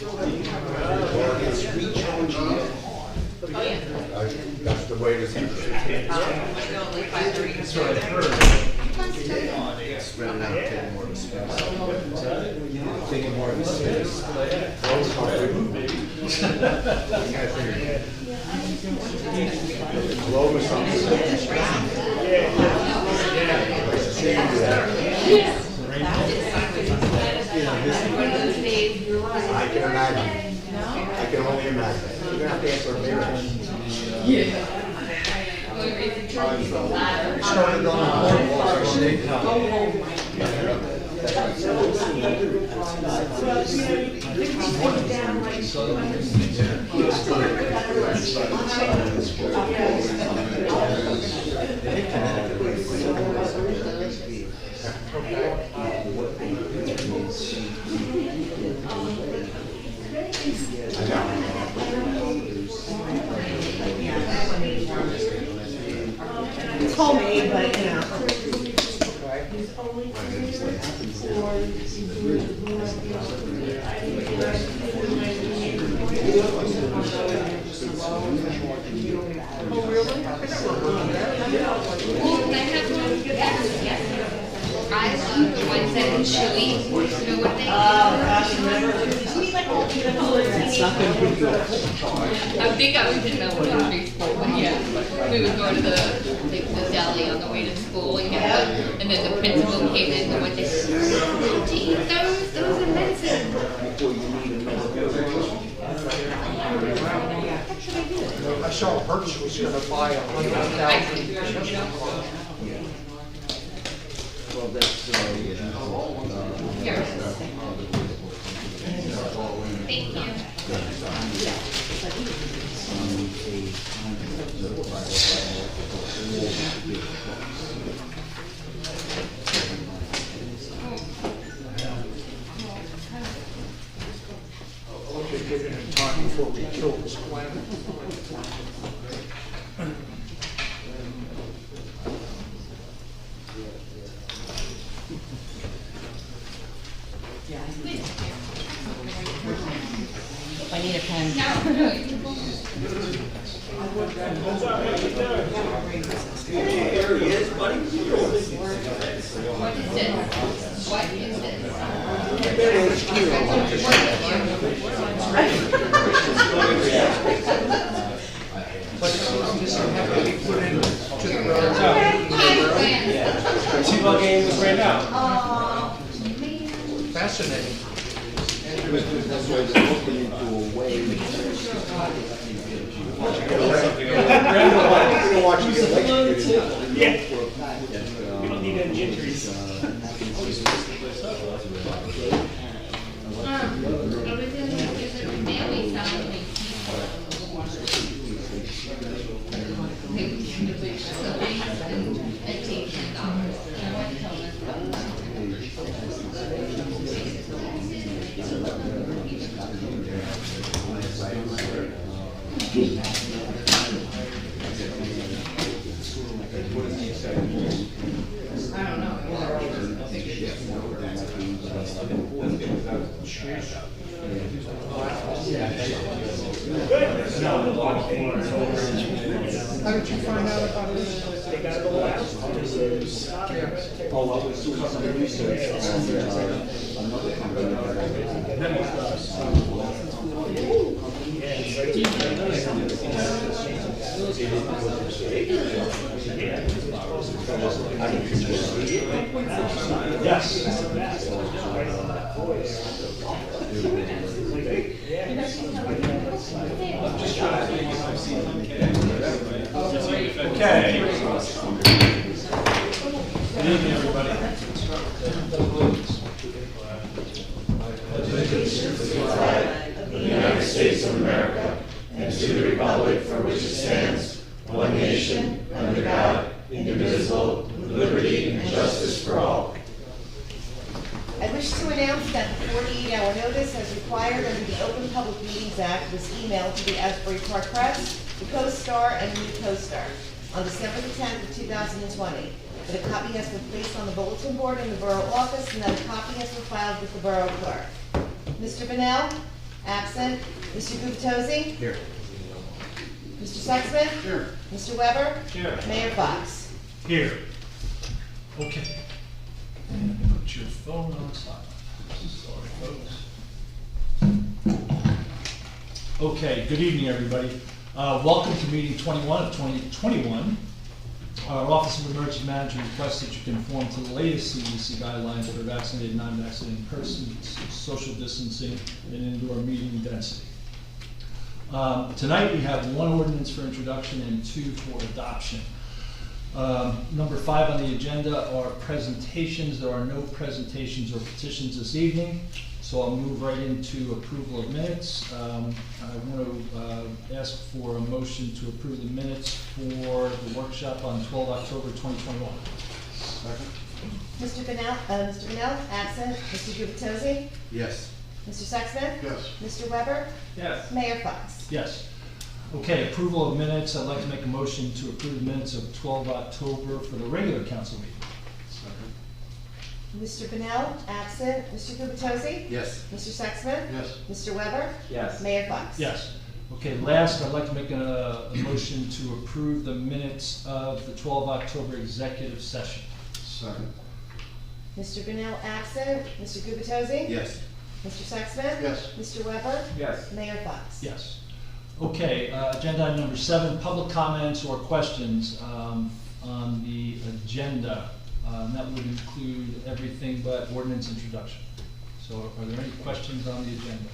It's recharging. That's the way this is. That's what I've heard. Spread it out, taking more of a space. Taking more of a space. Globe or something. I can imagine. I can only imagine. You're gonna have to ask for a mirror. Started on the boardwalk, so they come. It's homemade, but you know. I love the ones that are chewy. You know what they are? I think I was in elementary school, but yeah, we would go to the deli on the way to school and get them, and then the principal came in and went to, gee, those are medicine. I saw Hertz was gonna buy 100,000. Well, that's, Here. Thank you. Okay, get it in time before we kill this planet. I need a pen. there he is, buddy. What is this? What is this? But this will have to be put into the road. T-ball game was ran out. Fascinating. That's why they're looking into a way. Watch you get electrocuted. Yeah. We don't need any injuries. How did you find out about this? They gotta go out. Oh, I was doing some research on another company Yes. Okay. Good evening, everybody. The United States of America, and to the republic for which it stands, one nation, under God, indivisible, with liberty and justice for all. I wish to announce that the 48-hour notice as required under the Open Public Meetings Act was emailed to the Asbury Park Press, the Co-Star, and the Co-Star on December the 10th of 2020. That a copy has been placed on the bulletin board in the borough office and that a copy has been filed with the borough clerk. Mr. Biannual? Absent. Mr. Gubatose? Here. Mr. Sexsmith? Here. Mr. Weber? Here. Mayor Fox? Here. Okay. And put your phone on silent. Sorry, folks. Okay, good evening, everybody. Welcome to meeting 21 of 2021. Our Office of Emergency Management requests that you conform to the latest CDC guidelines for vaccinated, non-vaccinated persons, social distancing, and indoor meeting density. Tonight we have one ordinance for introduction and two for adoption. Number 5 on the agenda are presentations. There are no presentations or petitions this evening, so I'll move right into approval of minutes. I want to ask for a motion to approve the minutes for the workshop on 12 October 2021. Mr. Benel, absent. Mr. Gubatose? Yes. Mr. Sexsmith? Yes. Mr. Weber? Yes. Mayor Fox? Yes. Okay, approval of minutes. I'd like to make a motion to approve the minutes of 12 October for the regular council meeting. Mr. Benel, absent. Mr. Gubatose? Yes. Mr. Sexsmith? Yes. Mr. Weber? Yes. Mayor Fox? Yes. Okay, last, I'd like to make a motion to approve the minutes of the 12 October executive session. Second. Mr. Benel, absent. Mr. Gubatose? Yes. Mr. Sexsmith? Yes. Mr. Weber? Yes. Mayor Fox? Yes. Okay, agenda item number 7, public comments or questions on the agenda. And that would include everything but ordinance introduction. So are there any questions on the agenda?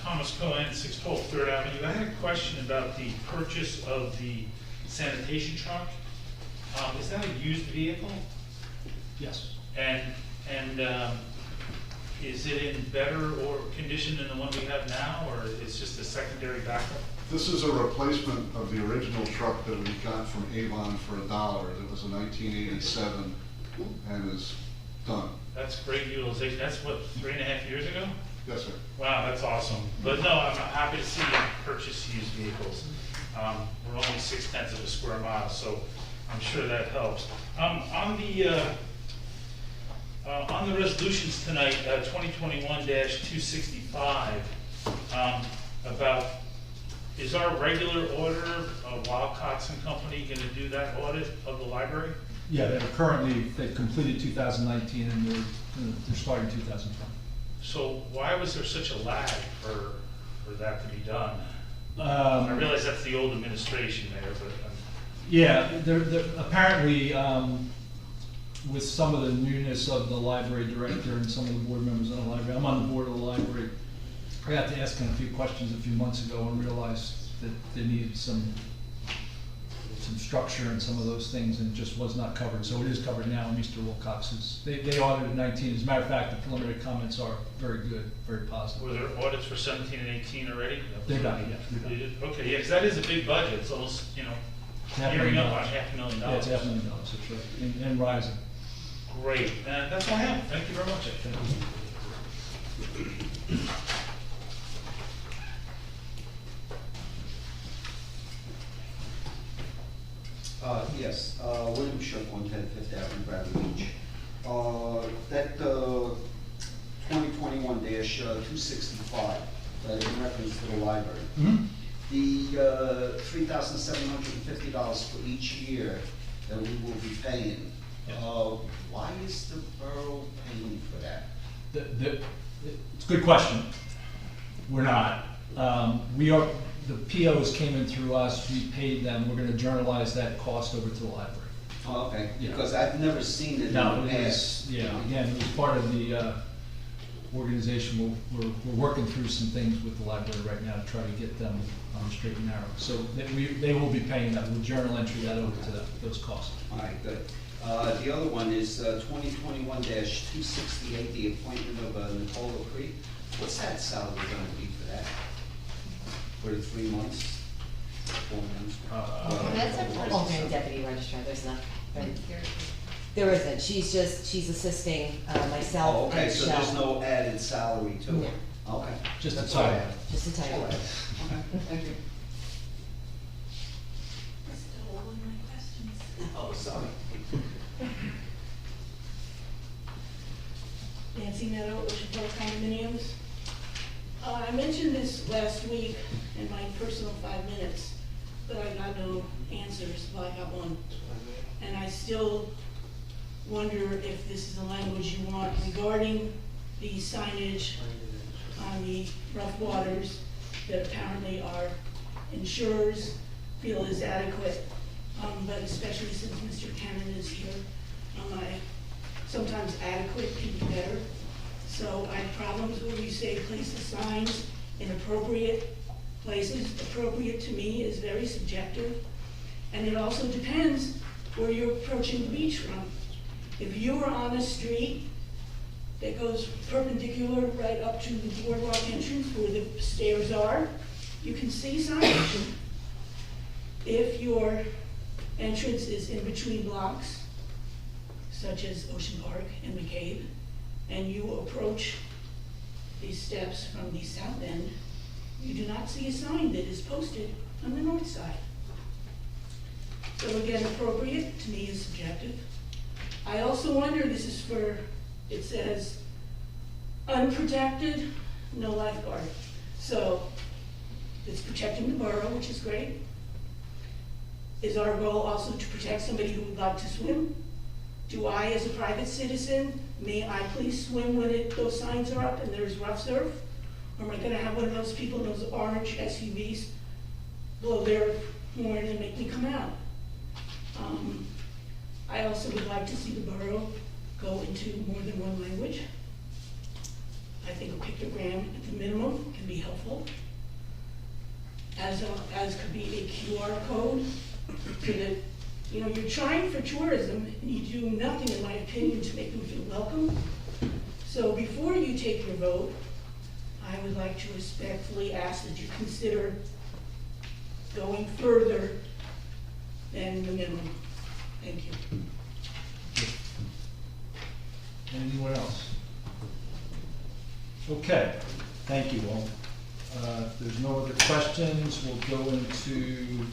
Thomas Cohen, 612 Third Avenue. I had a question about the purchase of the sanitation truck. Is that a used vehicle? Yes. And is it in better or condition than the one we have now, or it's just a secondary backup? This is a replacement of the original truck that we got from Avon for $1. It was a 1987 and is done. That's great utilization. That's what, 3.5 years ago? Yes, sir. Wow, that's awesome. But no, I'm happy to see you purchase used vehicles. We're only 0.6 of a square mile, so I'm sure that helps. On the resolutions tonight, 2021-265, about, is our regular auditor, Wildcats and Company, going to do that audit of the library? Yeah, they've completed 2019 and they're starting 2020. So why was there such a lag for that to be done? I realize that's the old administration there, but. Yeah, they're apparently, with some of the newness of the library director and some of the board members in the library, I'm on the board of the library. I got to ask him a few questions a few months ago and realized that they needed some structure and some of those things, and it just was not covered. So it is covered now. Mr. Wilcox they audited 19. As a matter of fact, the preliminary comments are very good, very positive. Were there audits for 17 and 18 already? They're done, yeah. You did? Okay, yeah, because that is a big budget. It's almost, gearing up on $500,000. Yeah, it's $500,000, that's right, and rising. Great, that's all I have. Thank you very much. Thank you. Yes, William Shook, 110 Fifth Avenue, Bradley Beach. That 2021-265, that in reference to the library. Mm-hmm. The $3,750 for each year that we will be paying, why is the borough paying for that? It's a good question. We're not. The POs came in through us, we paid them, we're gonna journalize that cost over to the library. Oh, okay, Yeah. because I've never seen it in the No, it past. was, again, it was part of the organization. We're working through some things with the library right now to try to get them on the straight and narrow. So they will be paying that, we'll journal entry that over to those costs. All right, good. The other one is 2021-268, the appointment of Nicola Creek. What's that salary gonna be for that? For the 3 months? 4 months? That's a alternate deputy registrar, there's not, there isn't, she's assisting myself Oh, and okay, so there's Michelle. no added salary to it? Okay. Just a That's all I title. have. Just a title. Okay, thank you. Nancy Meadow, Ocean Park Condominiums. I mentioned this last week in my personal 5 minutes, but I got no answers. Well, I got one. And I still wonder if this is the language you want regarding the signage on the rough waters that apparently our insurers feel is adequate, but especially since Mr. Cannon is here, sometimes adequate can be better. So I have problems where you say place the signs in appropriate places. Appropriate to me is very subjective, and it also depends where you're approaching the beach from. If you are on a street that goes perpendicular right up to the boardwalk entrance where the stairs are, you can see signage. If your entrance is in between blocks, such as Ocean Park and McCabe, and you approach these steps from the south end, you do not see a sign that is posted on the north side. So again, appropriate to me is subjective. I also wonder, this is for, it says unprotected, no lifeguard. So it's protecting the borough, which is great. Is our goal also to protect somebody who would like to swim? Do I, as a private citizen, may I please swim when those signs are up and there's rough surf? Or am I gonna have one of those people in those orange SUVs blow their horn and make me come out? I also would like to see the borough go into more than one language. I think a pictogram at the minimum can be helpful, as could be a QR code, so that, you know, you're trying for tourism and you do nothing, in my opinion, to make them feel welcome. So before you take your vote, I would like to respectfully ask that you consider going further than the minimum. Thank you. Anyone else? Okay, thank you all. If there's no other questions, we'll go into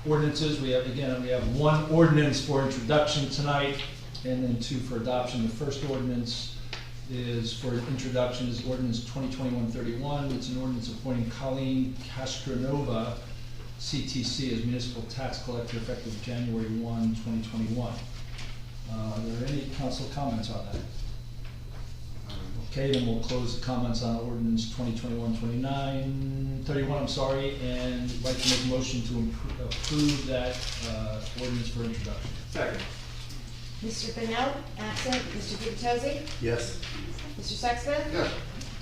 ordinances. We have one ordinance for introduction tonight, and then two for adoption. The first ordinance is for introduction is ordinance 2021-31. It's an ordinance appointing Colleen Castronova, CTC, as municipal tax collector effective January 1, 2021. Are there any council comments on that? Okay, then we'll close the comments on ordinance 2021-31, I'm sorry, and I'd like to make a motion to approve that ordinance for introduction. Second. Mr. Biannual, absent. Mr. Gubatose? Yes. Mr. Sexsmith? Yes.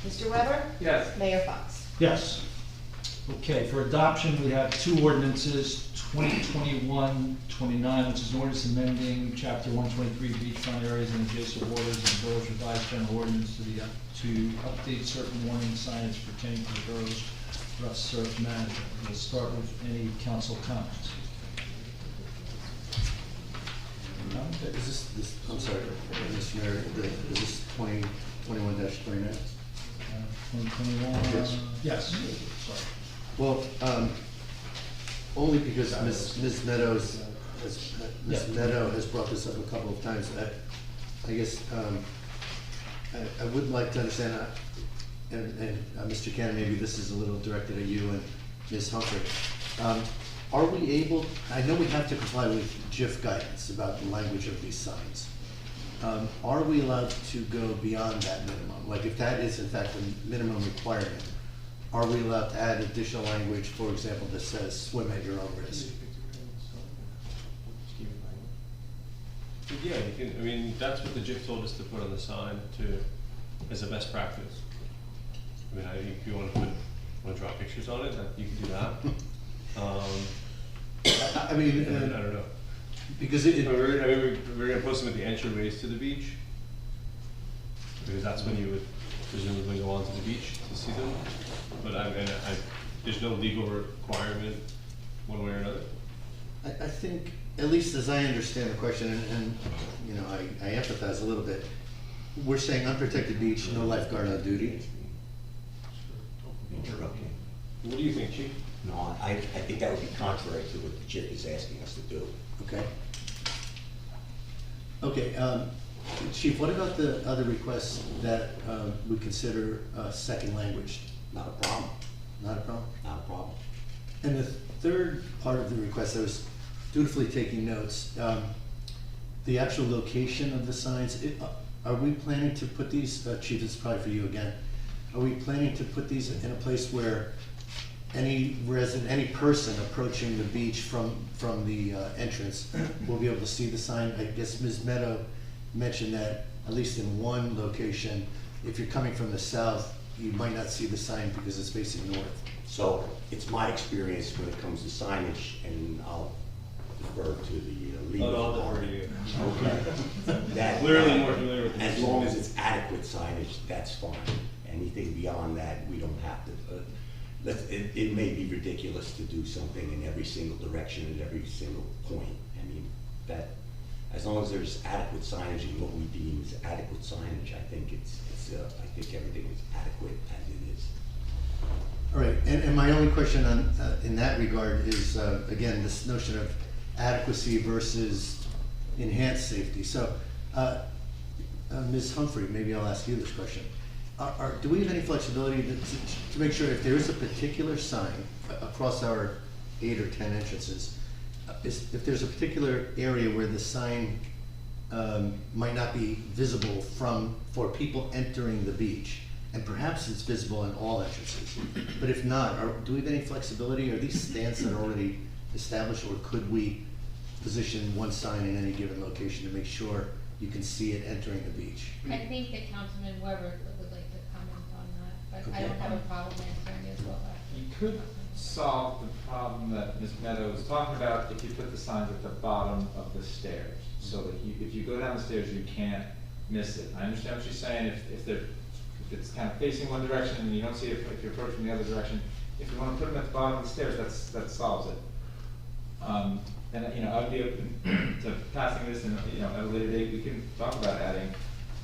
Mr. Weber? Yes. Mayor Fox? Yes. Okay, for adoption, we have two ordinances, 2021-29, which is an ordinance amending chapter 123 beachfront areas and adjacent waters of the borough's revised general ordinance to update certain warning signage pertaining to the borough's rough surf management. We'll start with any council comments. Is this, I'm sorry, Mr. Mayor, is this 2021-29? 2021? Yes. Yes, sorry. Well, only because Ms. Meadows has brought this up a couple of times. I guess I would like to understand, and Mr. Cannon, maybe this is a little directed at you and Ms. Humphrey. Are we able, I know we have to comply with GIF guidance about the language of these signs. Are we allowed to go beyond that minimum? Like if that is in fact a minimum requirement, are we allowed to add additional language, for example, that says swim at your own risk? Yeah, you can, I mean, that's what the GIF told us to put on the sign as a best practice. I mean, if you want to draw pictures on it, you can do that. I mean, I don't know. Because we're going to post them at the entryways to the beach, because that's when you would presumably go onto the beach to see them. But there's no legal requirement one way or another. I think, at least as I understand the question, and you know, I empathize a little bit. We're saying unprotected beach, no lifeguard on duty. Interrupting. What do you think, Chief? No, I think that would be contrary to what the JIP is asking us to do. Okay. Okay. Chief, what about the other requests that we consider second language? Not a problem, Not a problem? not a problem. And the third part of the request, I was dutifully taking notes, the actual location of the signs, are we planning to put these, Chief, this is probably for you again, are we planning to put these in a place where any resident, any person approaching the beach from the entrance will be able to see the sign? I guess Ms. Meadow mentioned that, at least in one location, if you're coming from the south, you might not see the sign because it's facing north. So it's my experience when it comes to signage, and I'll defer to the legal. I'll defer to you. Okay. That, Clearly more familiar with the as system. long as it's adequate signage, that's fine. Anything beyond that, we don't have to. It may be ridiculous to do something in every single direction at every single point. I mean, that, as long as there's adequate signage and what we deem as adequate signage, I think I think everything is adequate as it is. All right, and my only question on, in that regard is, again, this notion of adequacy versus enhanced safety. So, Ms. Humphrey, maybe I'll ask you this question. Do we have any flexibility to make sure if there is a particular sign across our 8 or 10 entrances, if there's a particular area where the sign might not be visible for people entering the beach, and perhaps it's visible in all entrances, but if not, do we have any flexibility? Are these stands that are already established, or could we position one sign in any given location to make sure you can see it entering the beach? I think that Councilman Weber would like to comment on that, but I don't Okay. have a problem answering as well. You could solve the problem that Ms. Meadow was talking about if you put the signs at the bottom of the stairs, so that if you go down the stairs, you can't miss it. I understand what she's saying, if it's kind of facing one direction and you don't see it if you're approaching the other direction. If you want to put them at the bottom of the stairs, that solves it. And I'd be open to passing this, and at a later date we can talk about adding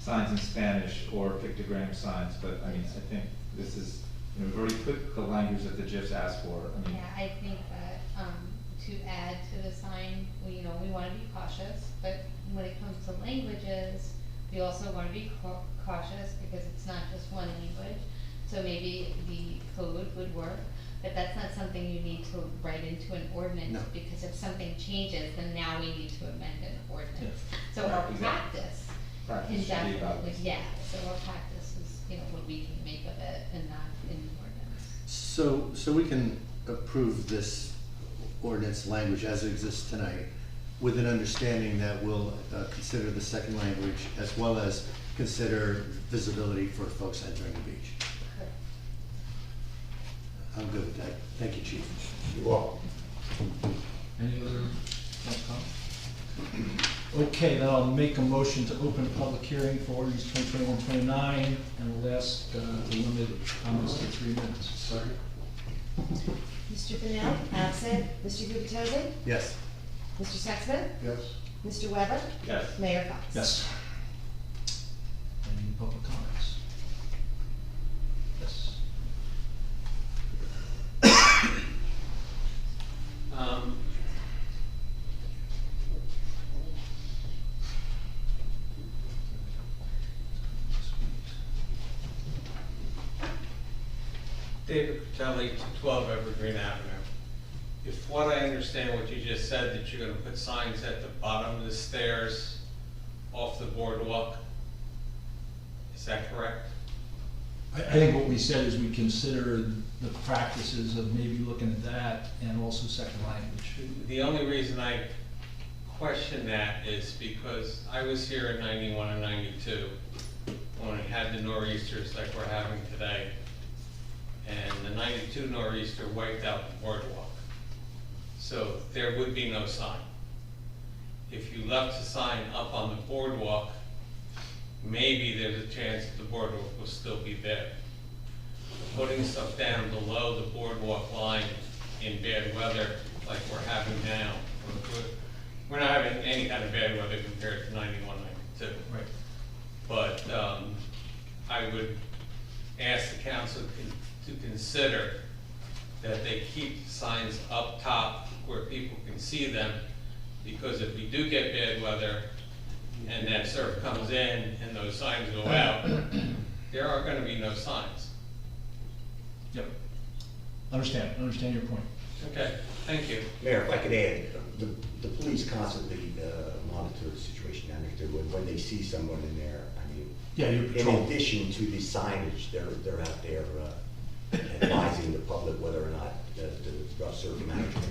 signs in Spanish or pictogram signs. But I mean, I think this is, we've already put the language that the GIFs asked for. I mean, Yeah, I think that, to add to the sign, we wanna be cautious, but when it comes to languages, we also wanna be cautious because it's not just one language. So maybe the code would work, but that's not something you need to write into an ordinance. No. Because if something changes, then now we need to amend an ordinance. So Right, our exactly. practice Practice can should be about definitely, this. yeah, so our practice is, what we can make of it and not in the ordinance. So we can approve this ordinance language as it exists tonight with an understanding that we'll consider the second language as well as consider visibility for folks entering the beach. I'm good with that. Thank you, Chief. You're welcome. Any other comments? Okay, then I'll make a motion to open a public hearing for ordinance 2021-29, and we'll ask to limit comments to 3 minutes. Sorry. Mr. Fennell, absent. Mr. Gubatose? Yes. Mr. Sexsmith? Yes? Mr. Weber? Yes. Mayor Fox? Yes. Any public comments? Yes. David Catelli, 12 Evergreen Avenue. If what I understand what you just said, that you're gonna put signs at the bottom of the stairs off the boardwalk, is that correct? I think what we said is we consider the practices of maybe looking at that and also second language. The only reason I question that is because I was here in 91 and 92 when we had the nor'easters like we're having today. And the 92 nor'easter wiped out the boardwalk. So there would be no sign. If you left the sign up on the boardwalk, maybe there's a chance that the boardwalk will still be there. Putting stuff down below the boardwalk line in bad weather like we're having now, we're not having any kind of bad weather compared to 91, 92. Right. But I would ask the council to consider that they keep signs up top where people can see them, because if we do get bad weather, and that surf comes in and those signs go out, there are gonna be no signs. Yep. Understand your point. Okay, thank you. Mayor, if I could add, the police constantly monitor the situation down there too, and when they see someone in there, I mean, Yeah, you in patrol. addition to the signage, they're out there advising the public whether or not the rough surf management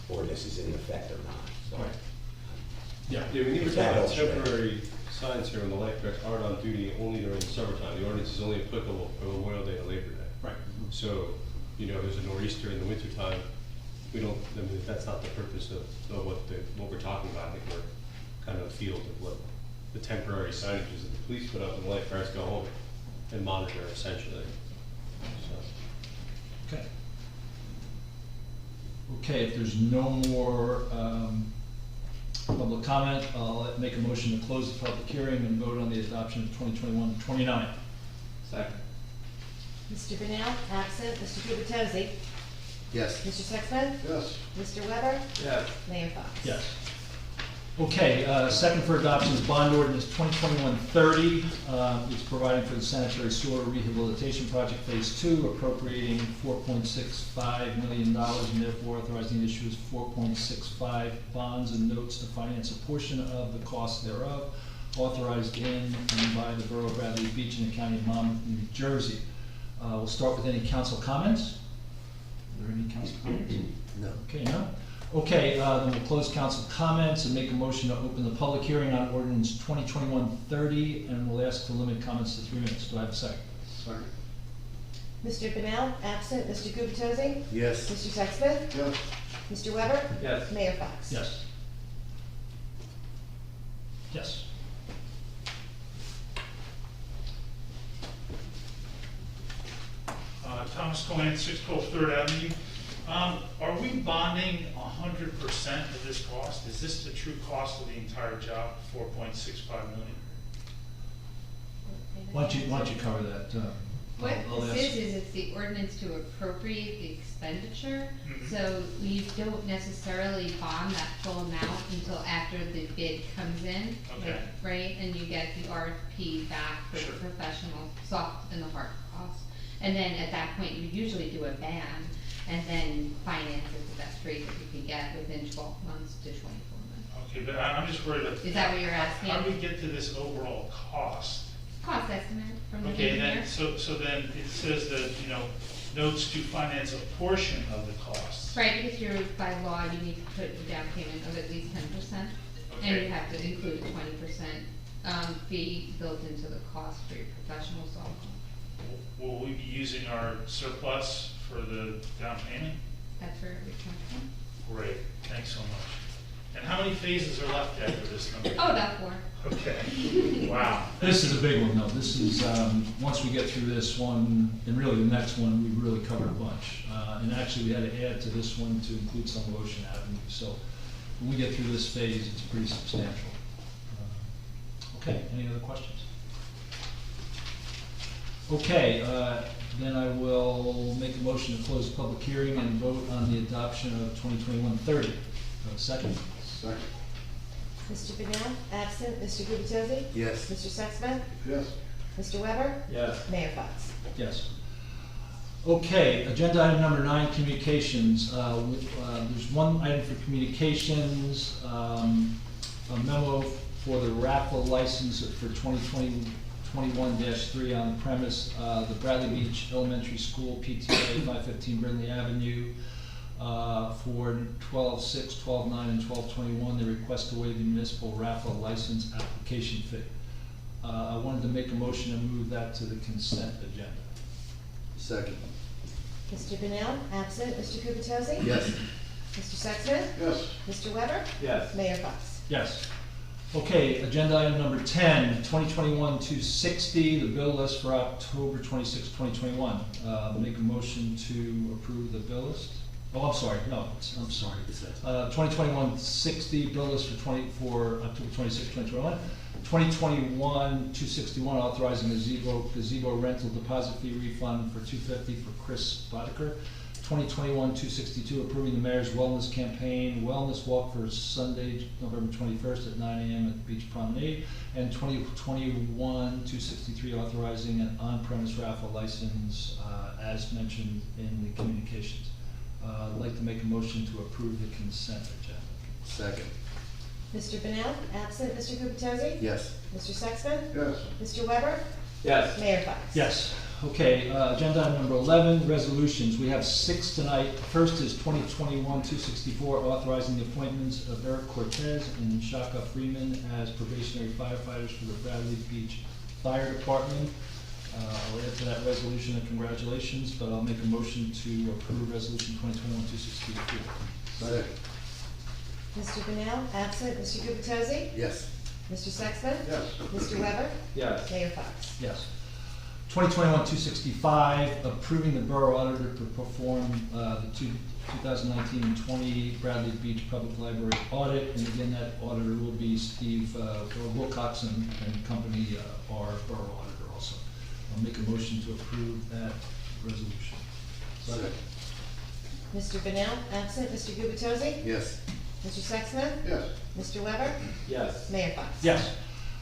ordinance is in effect or not, so. Right. Yeah. Yeah, we need to If talk that about helps, Mayor. temporary signs here when the lifeguards aren't on duty only during the summertime. The ordinance is only applicable for Memorial Day and Labor Day. Right. So, you know, there's a nor'easter in the wintertime. We don't, I mean, that's not the purpose of what we're talking about. I think we're kind of afield of what the temporary signage is that the police put up and the lifeguards go home and monitor essentially. So, Okay. Okay, if there's no more public comment, I'll make a motion to close the public hearing and vote on the adoption of 2021-29. Second. Mr. Benel, absent. Mr. Gubatose? Yes. Mr. Sextman? Yes. Mr. Weber? Yes. Mayor Fox? Yes. Okay, second for adoption is bond ordinance 2021-30. It's providing for the sanitary sewer rehabilitation project phase 2, appropriating $4.65 million and therefore authorizing the issue of 4.65 bonds and notes to finance a portion of the cost thereof, authorized in and by the Borough of Bradley Beach in the County of Monmouth, New Jersey. We'll start with any council comments. Are there any council comments? No. Okay, no? Okay, then we'll close council comments and make a motion to open the public hearing on ordinance 2021-30, and we'll ask to limit comments to 3 minutes. Do I have a second? Second. Mr. Benel, absent. Mr. Gubatose? Yes. Mr. Sextman? Yes. Mr. Weber? Yes. Mayor Fox? Yes. Yes. Thomas Cohen, 612 Third Avenue. Are we bonding 100% of this cost? Is this the true cost of the entire job, 4.65 million? Why don't you cover that? What I'll this ask- is it's the ordinance to appropriate the expenditure. Mhm. So you don't necessarily bond that full amount until after the bid comes in. Okay. Right, and you get the RFP back for Sure. the professional soft and the hard costs. And then at that point, you usually do a ban and then finance at the best rate that you can get within 12 months to 24 months. Okay, but I'm just worried about. Is that what you're asking? How do we get to this overall cost? Cost estimate from the Okay, engineer. then, so then it says that, notes to finance a portion of the costs. Right, because you're, by law, you need to put a down payment of at least 10%. And Okay. you have to include a 20% fee built into the cost for your professional software. Will we be using our surplus for the down payment? That's where it comes from. Great, thanks so much. And how many phases are left after this number? Oh, about 4. Okay, wow. This is a big one, though. This is, once we get through this one, and really the next one, we've really covered a bunch. And actually, we had to add to this one to include some of Ocean Avenue. So when we get through this phase, it's pretty substantial. Okay, any other questions? Okay, then I will make a motion to close the public hearing and vote on the adoption of 2021-30. Second? Second. Mr. Benel, absent. Mr. Gubatose? Yes. Mr. Sextman? Yes. Mr. Weber? Yes. Mayor Fox? Yes. Okay, agenda item number 9, communications. There's one item for communications, a memo for the raffle license for 2021-3 on premise, the Bradley Beach Elementary School PTA 515 Brindley Avenue, for 12/6, 12/9, and 12/21. They request to waive the municipal raffle license application fee. I wanted to make a motion to move that to the consent agenda. Second. Mr. Benel, absent. Mr. Gubatose? Yes. Mr. Sextman? Yes. Mr. Weber? Yes. Mayor Fox? Yes. Okay, agenda item number 10, 2021-260, the bill list for October 26, 2021. Make a motion to approve the bill list. Oh, I'm sorry, no, I'm sorry. 2021-60, bill list for October 26, 2021. 2021-261, authorizing a gazebo rental deposit fee refund for $250 for Chris Boddicker. 2021-262, approving the mayor's wellness campaign, wellness walk for Sunday, November 21st at 9 a.m. at the Beach Promenade. And 2021-263, authorizing an on-premise raffle license, as mentioned in the communications. I'd like to make a motion to approve the consent agenda. Second. Mr. Benel, absent. Mr. Gubatose? Yes. Mr. Sexton? Yes. Mr. Weber? Yes. Mayor Fox? Yes. Okay, agenda item number 11, resolutions. We have 6 tonight. First is 2021-264, authorizing the appointments of Eric Cortez and Shaka Freeman as probationary firefighters for the Bradley Beach Fire Department. I'll add to that resolution and congratulations, but I'll make a motion to approve resolution 2021-264. Second. Mr. Benel, absent. Mr. Gubatose? Yes. Mr. Sexton? Yes. Mr. Weber? Yes. Mayor Fox? Yes. 2021-265, approving the borough auditor to perform the 2019-20 Bradley Beach Public Library audit. And again, that auditor will be Steve Wilcox and Company, our borough auditor also. I'll make a motion to approve that resolution. Second. Mr. Benel, absent. Mr. Gubatose? Yes. Mr. Sexton? Yes. Mr. Weber? Yes. Mayor Fox? Yes.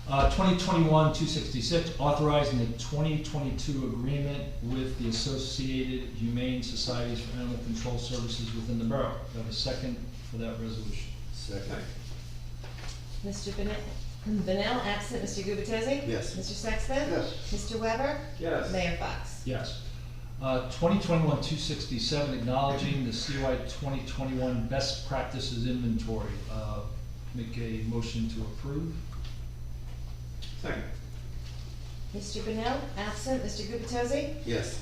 2021-266, authorizing the 2022 agreement with the Associated Humane Societies for Animal Control Services within the borough. Do I have a second for that resolution? Second. Mr. Benel, absent. Mr. Gubatose? Yes. Mr. Sexton? Yes. Mr. Weber? Yes. Mayor Fox? Yes. 2021-267, acknowledging the CY 2021 best practices inventory. Make a motion to approve. Second. Mr. Benel, absent. Mr. Gubatose? Yes.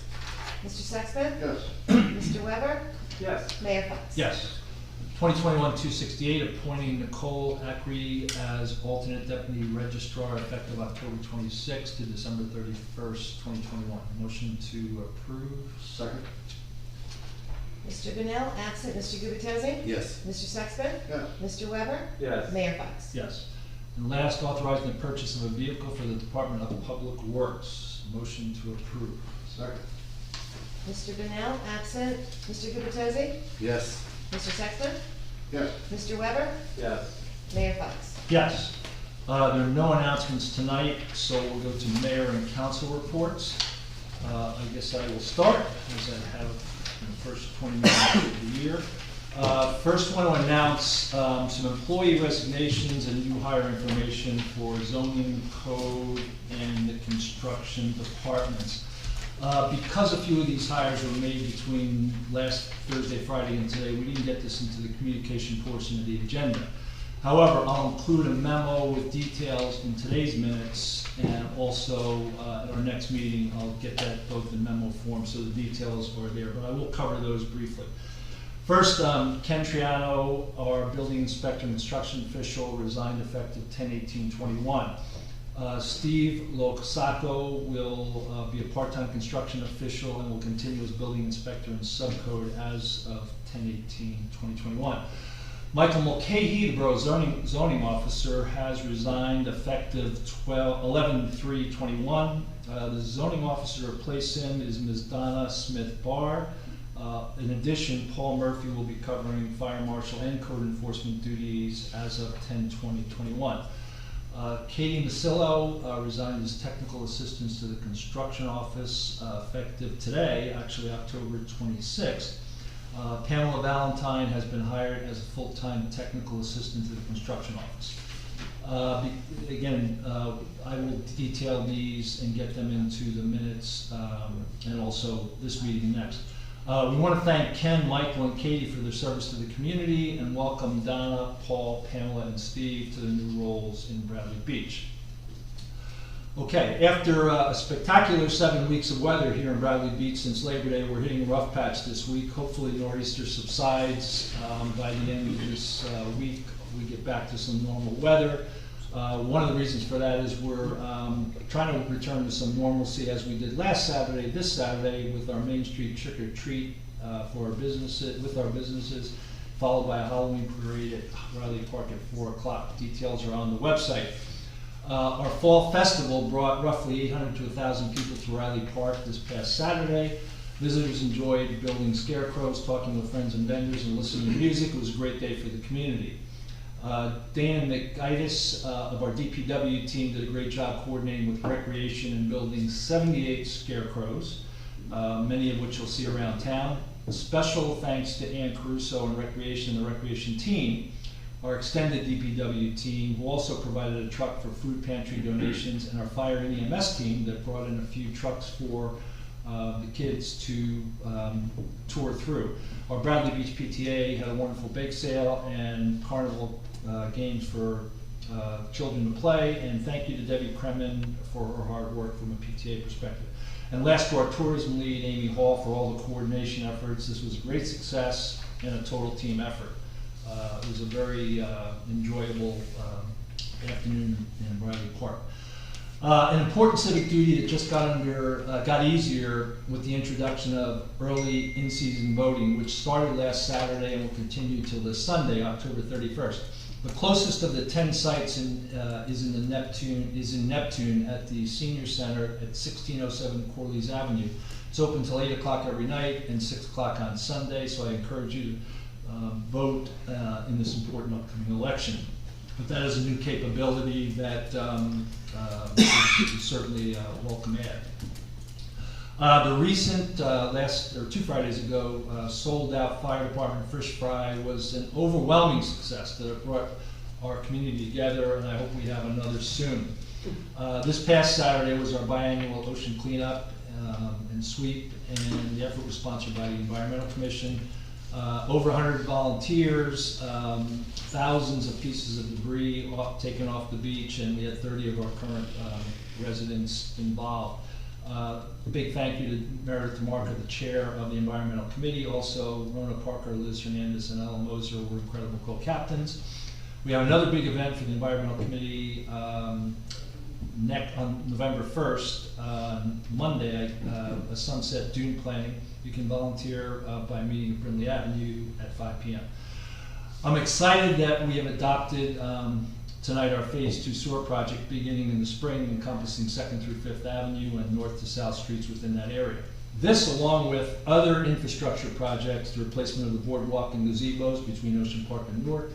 Mr. Sexton? Yes. Mr. Weber? Yes. Mayor Fox? Yes. 2021-268, appointing Nicole Ackrey as alternate deputy registrar effective October 26th to December 31st, 2021. Motion to approve. Second. Mr. Benel, absent. Mr. Gubatose? Yes. Mr. Sexton? Yes. Mr. Weber? Yes. Mayor Fox? Yes. And last, authorizing the purchase of a vehicle for the Department of Public Works. Motion to approve. Second. Mr. Benel, absent. Mr. Gubatose? Yes. Mr. Sexton? Yes. Mr. Weber? Yes. Mayor Fox? Yes. There are no announcements tonight, so we'll go to mayor and council reports. I guess I will start, as I have in the first 20 minutes of the year. First, want to announce some employee resignations and new hire information for zoning, code, and the construction departments. Because a few of these hires were made between last Thursday, Friday, and today, we didn't get this into the communication portion of the agenda. However, I'll include a memo with details in today's minutes, and also at our next meeting, I'll get that both in memo form, so the details are there, but I will cover those briefly. First, Ken Triano, our building inspector and construction official, resigned effective 10/18/21. Steve Locasaco will be a part-time construction official and will continue as building inspector and subcode as of 10/18/2021. Michael Mulcahy, the borough zoning officer, has resigned effective 11/3/21. The zoning officer to replace him is Ms. Donna Smith-Barr. In addition, Paul Murphy will be covering fire marshal and code enforcement duties as of 10/20/21. Katie Masillo resigned as technical assistant to the construction office effective today, actually October 26th. Pamela Valentine has been hired as a full-time technical assistant to the construction office. Again, I will detail these and get them into the minutes and also this meeting next. We want to thank Ken, Michael, and Katie for their service to the community and welcome Donna, Paul, Pamela, and Steve to the new roles in Bradley Beach. Okay, after a spectacular 7 weeks of weather here in Bradley Beach since Labor Day, we're hitting a rough patch this week. Hopefully nor'easter subsides by the end of this week. We get back to some normal weather. One of the reasons for that is we're trying to return to some normalcy as we did last Saturday, this Saturday, with our Main Street trick or treat for our businesses, followed by a Halloween parade at Riley Park at 4 o'clock. Details are on the website. Our fall festival brought roughly 800 to 1,000 people to Riley Park this past Saturday. Visitors enjoyed building scarecrows, talking with friends and vendors, and listening to music. It was a great day for the community. Dana McGuitis of our DPW team did a great job coordinating with Recreation and building 78 scarecrows, many of which you'll see around town. Special thanks to Ann Caruso and Recreation and the Recreation team, our extended DPW team, who also provided a truck for food pantry donations, and our fire and EMS team that brought in a few trucks for the kids to tour through. Our Bradley Beach PTA had a wonderful bake sale and carnival games for children to play, and thank you to Debbie Kremen for her hard work from a PTA perspective. And last, to our tourism lead, Amy Hall, for all the coordination efforts. This was a great success and a total team effort. It was a very enjoyable afternoon in Bradley Park. An important civic duty that just got easier with the introduction of early in-season voting, which started last Saturday and will continue till this Sunday, October 31st. The closest of the 10 sites is in Neptune at the Senior Center at 1607 Corliss Avenue. It's open till 8 o'clock every night and 6 o'clock on Sunday, so I encourage you to vote in this important upcoming election. But that is a new capability that is certainly a welcome add. The recent, 2 Fridays ago, sold out fire department fish fry was an overwhelming success that brought our community together, and I hope we have another soon. This past Saturday was our biannual ocean cleanup and sweep, and the effort was sponsored by the Environmental Commission. Over 100 volunteers, thousands of pieces of debris taken off the beach, and we had 30 of our current residents involved. A big thank you to Meredith DeMarco, the chair of the Environmental Committee. Also, Rona Parker, Liz Hernandez, and Ella Moser were incredible co-captains. We have another big event for the Environmental Committee on November 1st, Monday, a sunset dune planning. You can volunteer by meeting at Brindley Avenue at 5 p.m. I'm excited that we have adopted tonight our Phase 2 sewer project beginning in the spring, encompassing 2nd through 5th Avenue and north to south streets within that area. This, along with other infrastructure projects, the replacement of the boardwalk and gazebos between Ocean Park and Newark,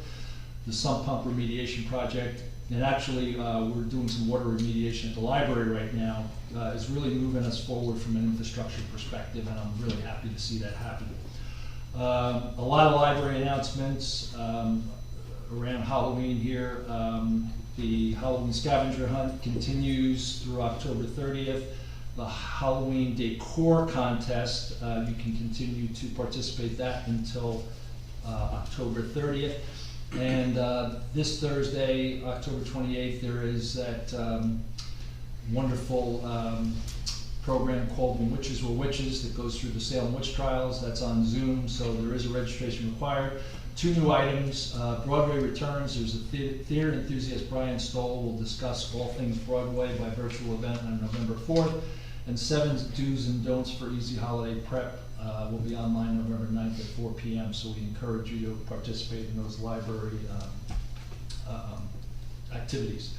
the sump pump remediation project, and actually we're doing some water remediation at the library right now, is really moving us forward from an infrastructure perspective, and I'm really happy to see that happen. A lot of library announcements around Halloween here. The Halloween scavenger hunt continues through October 30th. The Halloween decor contest, you can continue to participate that until October 30th. And this Thursday, October 28th, there is that wonderful program called When Witches Were Witches that goes through the Salem witch trials. That's on Zoom, so there is a registration required. 2 new items, Broadway returns. There's a theater enthusiast, Brian Stoll, will discuss all things Broadway by virtual event on November 4th. And 7 do's and don'ts for easy holiday prep will be online November 9th at 4 p.m. So we encourage you to participate in those library activities.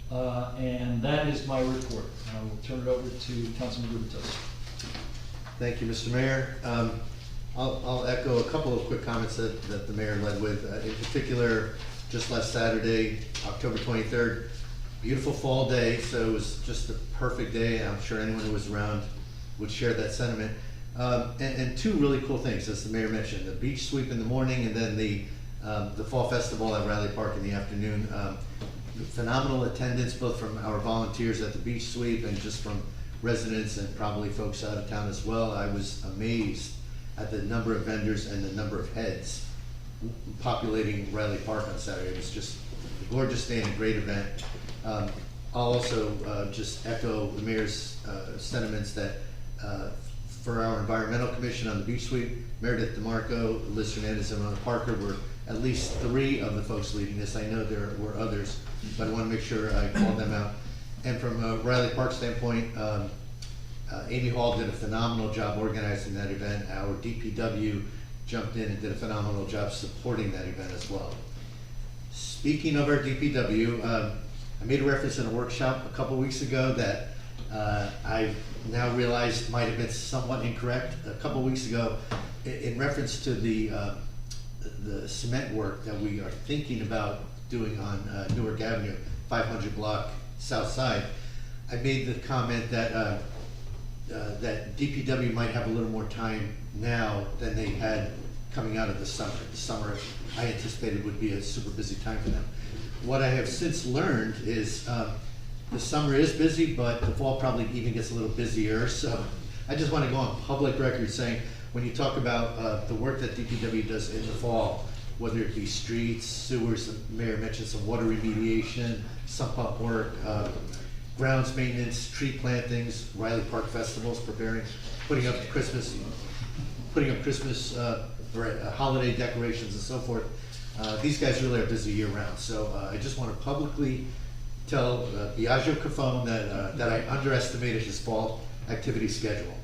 And that is my report. I will turn it over to Councilman Rubitos. Thank you, Mr. Mayor. I'll echo a couple of quick comments that the mayor led with. In particular, just last Saturday, October 23rd, beautiful fall day, so it was just a perfect day. I'm sure anyone who was around would share that sentiment. And 2 really cool things, as the mayor mentioned, the beach sweep in the morning, and then the fall festival at Riley Park in the afternoon. Phenomenal attendance, both from our volunteers at the beach sweep and just from residents and probably folks out of town as well. I was amazed at the number of vendors and the number of heads populating Riley Park on Saturday. It was just a gorgeous day and a great event. I'll also just echo the mayor's sentiments that for our Environmental Commission on the beach sweep, Meredith DeMarco, Liz Hernandez, and Rona Parker were at least 3 of the folks leading this. I know there were others, but I want to make sure I call them out. And from a Riley Park standpoint, Amy Hall did a phenomenal job organizing that event. Our DPW jumped in and did a phenomenal job supporting that event as well. Speaking of our DPW, I made a reference in a workshop a couple weeks ago that I've now realized might have been somewhat incorrect. A couple weeks ago, in reference to the cement work that we are thinking about doing on Newark Avenue, 500 block south side, I made the comment that that DPW might have a little more time now than they had coming out of the summer. The summer, I anticipated, would be a super busy time for them. What I have since learned is the summer is busy, but the fall probably even gets a little busier. So I just want to go on public record saying, when you talk about the work that DPW does in the fall, whether it be streets, sewers, the mayor mentioned some water remediation, sump pump work, grounds maintenance, tree plantings, Riley Park festivals, putting up Christmas or holiday decorations and so forth. These guys really are busy year round. So I just want to publicly tell Biagio Cafone that I underestimated his fall activity schedule.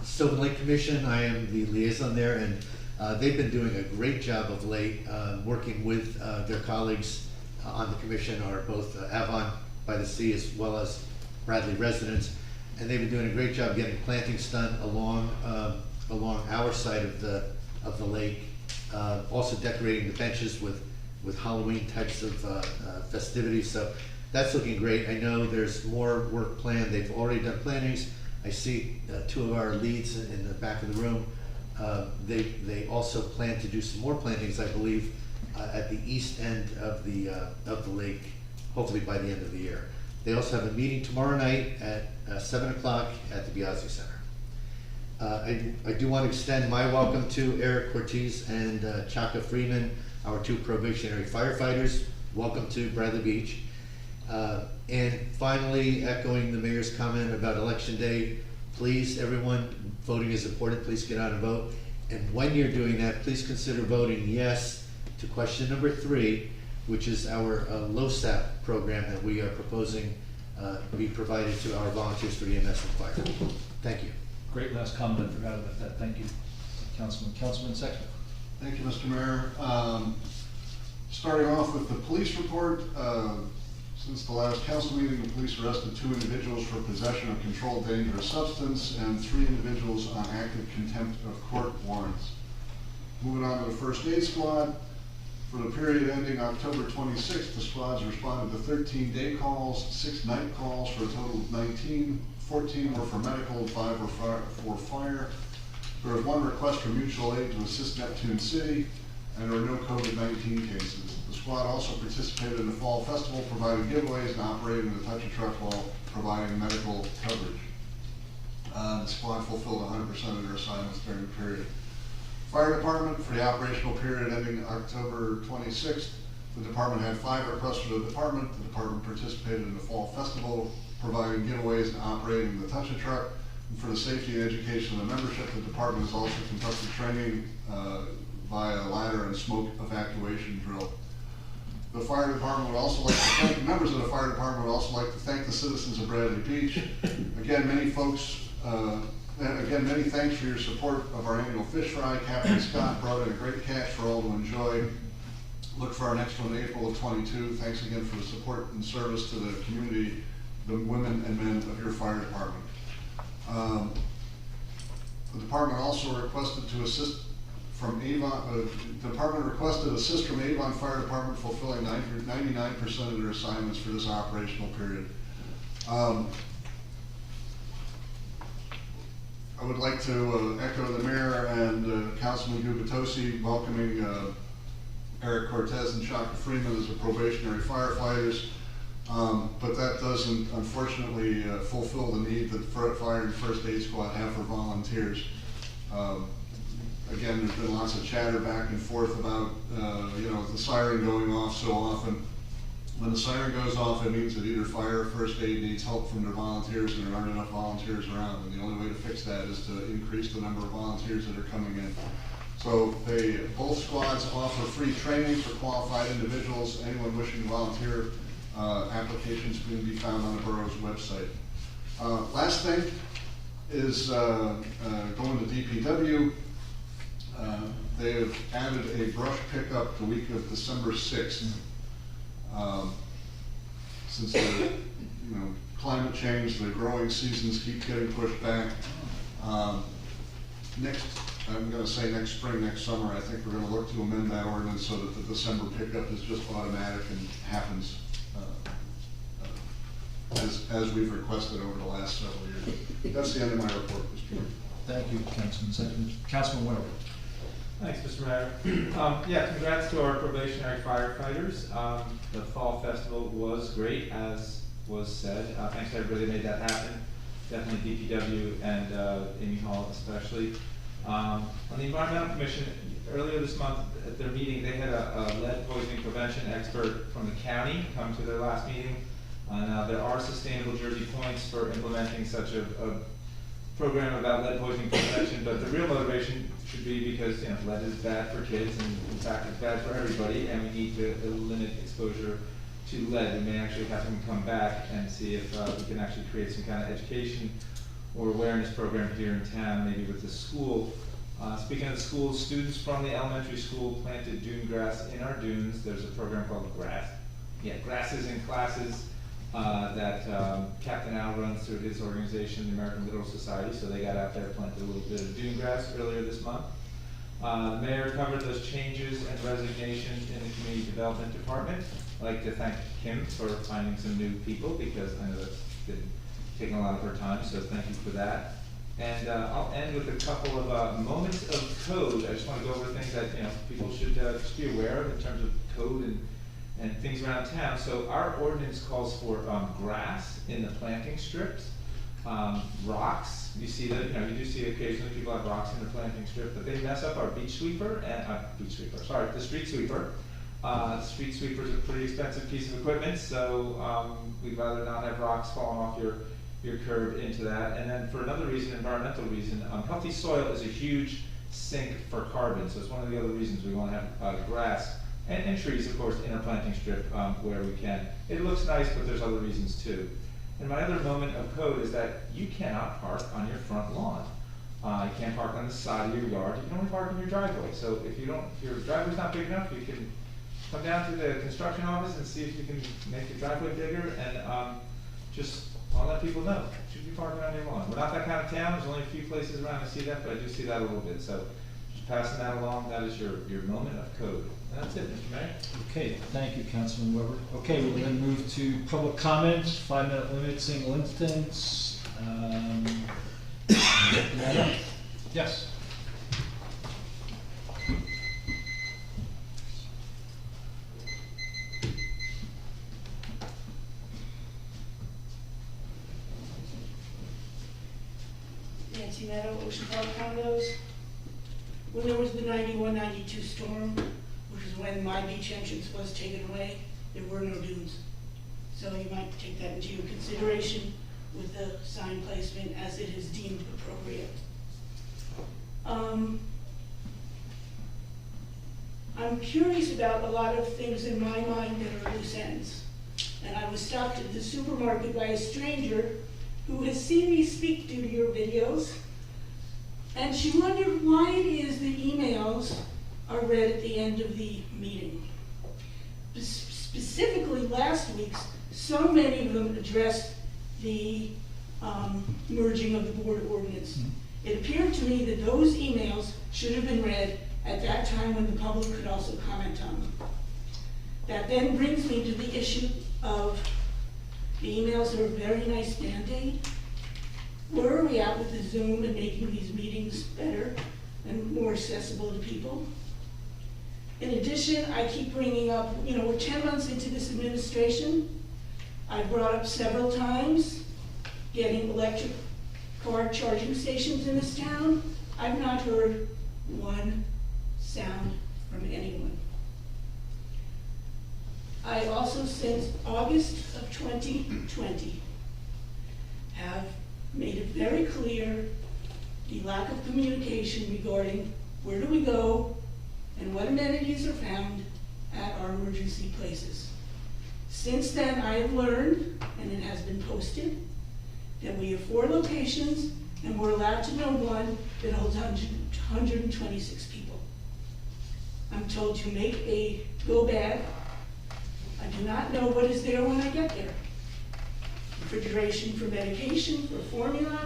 Sylvan Lake Commission, I am the liaison there, and they've been doing a great job of late, working with their colleagues on the commission, are both Avon by the Sea as well as Bradley residents, and they've been doing a great job getting plantings done along our side of the lake, also decorating the benches with Halloween types of festivities. So that's looking great. I know there's more work planned. They've already done plantings. I see two of our leads in the back of the room. They also plan to do some more plantings, I believe, at the east end of the lake, hopefully by the end of the year. They also have a meeting tomorrow night at 7 o'clock at the Biazzi Center. I do want to extend my welcome to Eric Cortez and Chaka Freeman, our two probationary firefighters. Welcome to Bradley Beach. And finally, echoing the mayor's comment about Election Day, please, everyone, voting is important. Please get out and vote. And when you're doing that, please consider voting yes to question number 3, which is our LoSAP program that we are proposing be provided to our volunteers for EMS and fire. Thank you. Great last comment, I forgot about that, thank you. Councilman Sexton. Thank you, Mr. Mayor. Starting off with the police report, since the last council meeting, the police arrested 2 individuals for possession of controlled dangerous substance and 3 individuals on active contempt of court warrants. Moving on to the first aid squad. For the period ending October 26th, the squads responded to 13 day calls, 6 night calls for a total of 19. 14 were for medical, 5 were for fire. There was 1 request for mutual aid to assist Neptune City, and there were no COVID-19 cases. The squad also participated in the fall festival, providing giveaways and operating the touch a truck while providing medical coverage. The squad fulfilled 100% of their assignments during the period. Fire department, for the operational period ending October 26th, the department had 5 requests for the department. The department participated in the fall festival, providing giveaways and operating the touch a truck. And for the safety and education of the membership, the department has also conducted training via ladder and smoke evacuation drill. The fire department would also like to thank, members of the fire department would also like to thank the citizens of Bradley Beach. Again, many thanks for your support of our annual fish fry. Captain Scott brought in a great catch for all to enjoy. Look for our next one in April of 22. Thanks again for the support and service to the community, the women and men of your fire department. The department also requested to assist from Avon, the department requested assist from Avon Fire Department fulfilling 99% of their assignments for this operational period. I would like to echo the mayor and Councilman Gubitosi welcoming Eric Cortez and Chaka Freeman as the probationary firefighters. But that doesn't, unfortunately, fulfill the need that fire and first aid squad have for volunteers. Again, there's been lots of chatter back and forth about, the siren going off so often. When the siren goes off, it means that either fire or first aid needs help from their volunteers, and there aren't enough volunteers around. And the only way to fix that is to increase the number of volunteers that are coming in. So both squads offer free training for qualified individuals. Anyone wishing to volunteer, applications can be found on the borough's website. Last thing is going to DPW. They have added a brush pickup the week of December 6th. since the, climate change, the growing seasons keep getting pushed back. I'm gonna say next spring, next summer, I think we're gonna look to amend that ordinance so that the December pickup is just automatic and happens, as we've requested over the last several years. That's the end of my report, Mr. Mayor. Thank you, Councilman. Second, Councilman Weber. Thanks, Mr. Mayor. Yeah, congrats to our probationary firefighters. The fall festival was great, as was said. Thanks to everybody that made that happen. Definitely DPW and Amy Hall especially. On the Environmental Commission, earlier this month at their meeting, they had a lead poisoning prevention expert from the county come to their last meeting. Now, there are sustainable Jersey points for implementing such a program about lead poisoning prevention, but the real motivation should be because lead is bad for kids, and in fact it's bad for everybody, and we need to limit exposure to lead. We may actually have them come back and see if we can actually create some kind of education or awareness program here in town, maybe with the school. Speaking of the school, students from the elementary school planted dune grass in our dunes. There's a program called Grasses in Classes, that Captain Al runs through his organization, the American Literal Society, so they got out there, planted a little bit of dune grass earlier this month. The mayor covered those changes and resignations in the Community Development Department. I'd like to thank Kim for finding some new people, because I know that's been taking a lot of her time, so thank you for that. And I'll end with a couple of moments of code. I just want to go over things that people should just be aware of in terms of code and things around town. So our ordinance calls for grass in the planting strips, rocks. You see that, you do see occasionally people have rocks in the planting strip, but they mess up our the street sweeper. The street sweeper is a pretty expensive piece of equipment, so we'd rather not have rocks falling off your curb into that. And then for another reason, environmental reason, healthy soil is a huge sink for carbon, so it's one of the other reasons we want to have grass and trees, of course, in our planting strip where we can. It looks nice, but there's other reasons too. And my other moment of code is that you cannot park on your front lawn. You can't park on the side of your yard. You can only park in your driveway. So if your driveway's not big enough, you can come down to the construction office and see if you can make your driveway bigger, and just I'll let people know. You should be parking on your lawn. We're not that kind of town. There's only a few places around to see that, but I do see that a little bit. So just passing that along. That is your moment of code. And that's it, Mr. Mayor. Okay, thank you, Councilman Weber. Okay, we'll then move to public comment, 5-minute limit, single instance. Yes. Nancy Meadow, Ocean Park condos. When there was the 91-92 storm, which is when my beach entrance was taken away, there were no dunes. So you might take that into your consideration with the sign placement as it is deemed appropriate. I'm curious about a lot of things in my mind that are loose ends. And I was stopped at the supermarket by a stranger who has seen me speak due to your videos, and she wondered why it is the emails are read at the end of the meeting. Specifically last week's, so many of them addressed the merging of the board ordinance. It appeared to me that those emails should have been read at that time when the public could also comment on them. That then brings me to the issue of the emails are a very nice Band-Aid. Where are we at with the Zoom and making these meetings better and more accessible to people? In addition, I keep bringing up, we're 10 months into this administration. I brought up several times getting electric car charging stations in this town. I've not heard one sound from anyone. I also, since August of 2020, have made it very clear the lack of communication regarding where do we go and what amenities are found at our emergency places. Since then, I have learned, and it has been posted, that we have 4 locations and we're allowed to know one that holds 126 people. I'm told to make a go bag. I do not know what is there when I get there. refrigeration for medication, for formula,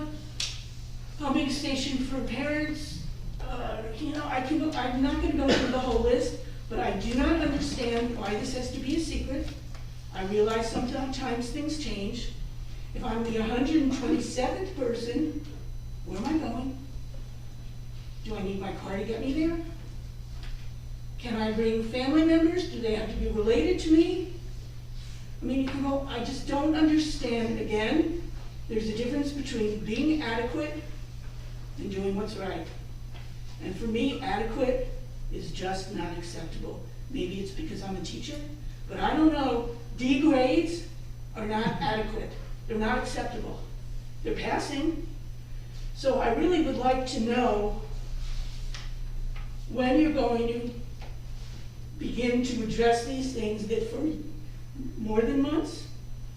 pumping station for parents. I'm not gonna go through the whole list, but I do not understand why this has to be a secret. I realize sometimes things change. If I'm the 127th person, where am I going? Do I need my car to get me there? Can I bring family members? Do they have to be related to me? I mean, I just don't understand. Again, there's a difference between being adequate and doing what's right. And for me, adequate is just not acceptable. Maybe it's because I'm a teacher, but I don't know. D grades are not adequate. They're not acceptable. They're passing. So I really would like to know when you're going to begin to address these things that for more than months,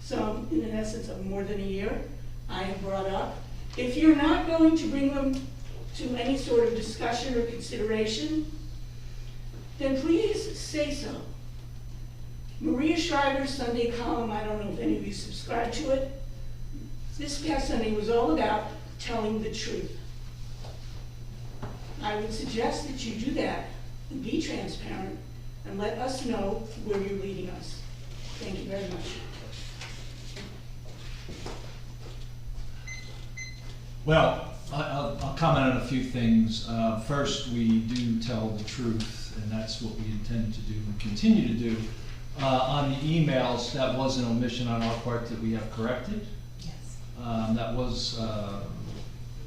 some in an essence of more than a year, I have brought up. If you're not going to bring them to any sort of discussion or consideration, then please say so. Maria Shriver's Sunday column, I don't know if any of you subscribe to it, this past Sunday was all about telling the truth. I would suggest that you do that and be transparent and let us know where you're leading us. Thank you very much. Well, I'll comment on a few things. First, we do tell the truth, and that's what we intend to do and continue to do. On the emails, that was an omission on our part that we have corrected. Yes.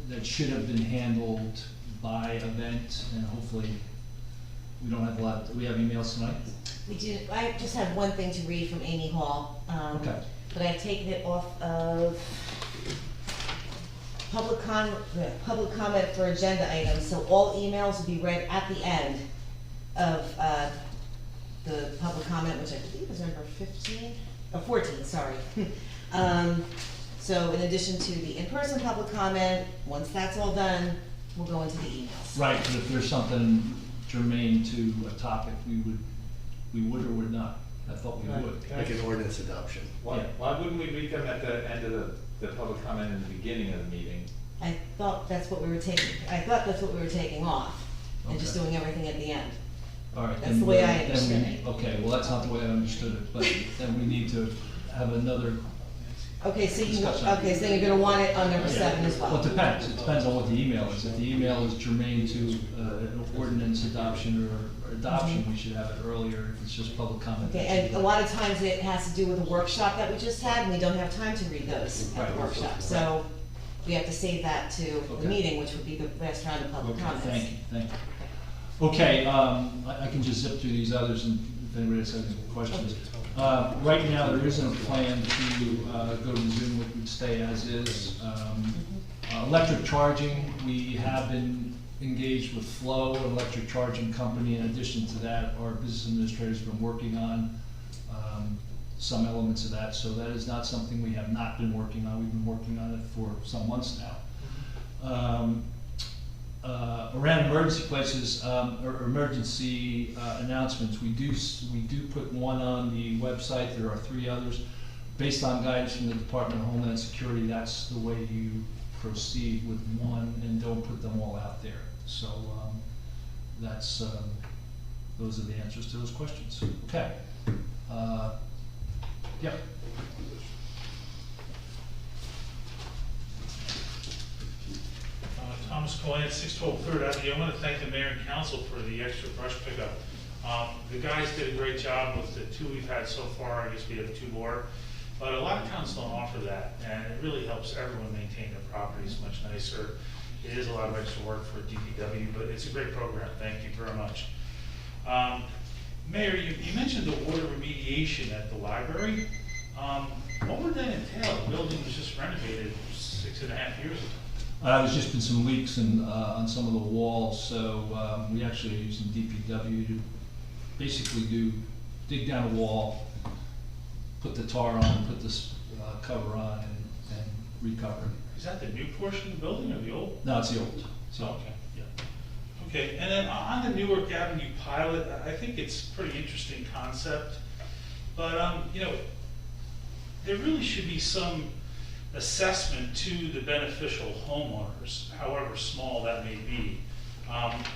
That should have been handled by event, and hopefully we don't have a lot. We have emails tonight? We do, I just have one thing to read from Amy Hall. Okay. But I've taken it off of public comment for agenda items, so all emails will be read at the end of the public comment, which I believe is number 14, sorry. So in addition to the in-person public comment, once that's all done, we'll go into the emails. Right, but if there's something germane to a topic, we would or would not. I thought we would. Like an ordinance adoption. Yeah. Why wouldn't we read them at the end of the public comment in the beginning of the meeting? I thought that's what we were taking off, and just Okay. doing everything at the end. All right. That's then the way I then we- understood it. Okay, well, that's not the way I understood it, but then we need to have another. Okay, so Discussion. so you're gonna want it on number 7 as well? Well, it depends. It depends on what the email is. If the email is germane to an ordinance adoption or adoption, we should have it earlier. If it's just public comment. Okay, and a lot of times it has to do with a workshop that we just had, and we don't have time to read those at the Right. workshop. So we have to save that to Okay. the meeting, which would be the last round of public Okay, comments. thank you. Okay, I can just zip through these others, and if anybody has any questions. Right now, there isn't a plan to go to Zoom, it would stay as is. Electric charging, we have been engaged with Flow, an electric charging company. In addition to that, our business administrator's been working on some elements of that, so that is not something we have not been working on. We've been working on it for some months now. Around emergency places, or emergency announcements, we do put one on the website. There are 3 others. Based on guidance from the Department of Homeland Security, that's the way you proceed with one, and don't put them all out there. So those are the answers to those questions. Okay. Yep. Thomas Cohen, 612 Third Avenue. I want to thank the mayor and council for the extra brush pickup. The guys did a great job with the 2 we've had so far. I guess we have 2 more. But a lot of towns don't offer that, and it really helps everyone maintain their properties much nicer. It is a lot of extra work for DPW, but it's a great program. Thank you very much. Mayor, you mentioned the water remediation at the library. What would that entail? The building was just renovated 6.5 years ago. There's just been some leaks on some of the walls, so we actually are using DPW to basically dig down a wall, put the tar on, put this cover on, and recover. Is that the new portion of the building or the old? No, it's the old. Okay. Yeah. Okay, and then on the Newark Avenue pilot, I think it's a pretty interesting concept, but there really should be some assessment to the beneficial homeowners, however small that may be.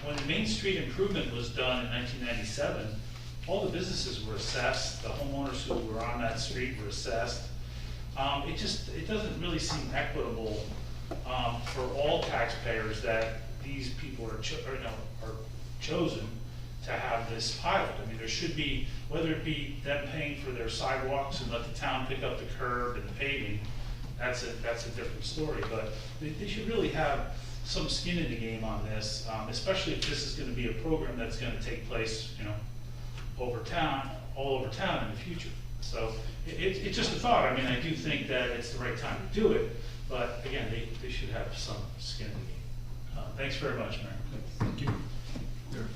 When the Main Street improvement was done in 1997, all the businesses were assessed, the homeowners who were on that street were assessed. It doesn't really seem equitable for all taxpayers that these people are chosen to have this pilot. I mean, there should be, whether it be them paying for their sidewalks and let the town pick up the curb and the paving, that's a different story. But they should really have some skin in the game on this, especially if this is gonna be a program that's gonna take place, all over town in the future. So it's just a thought. I mean, I do think that it's the right time to do it, but again, they should have some skin in the game. Thanks very much, Mayor. Thank you. Here.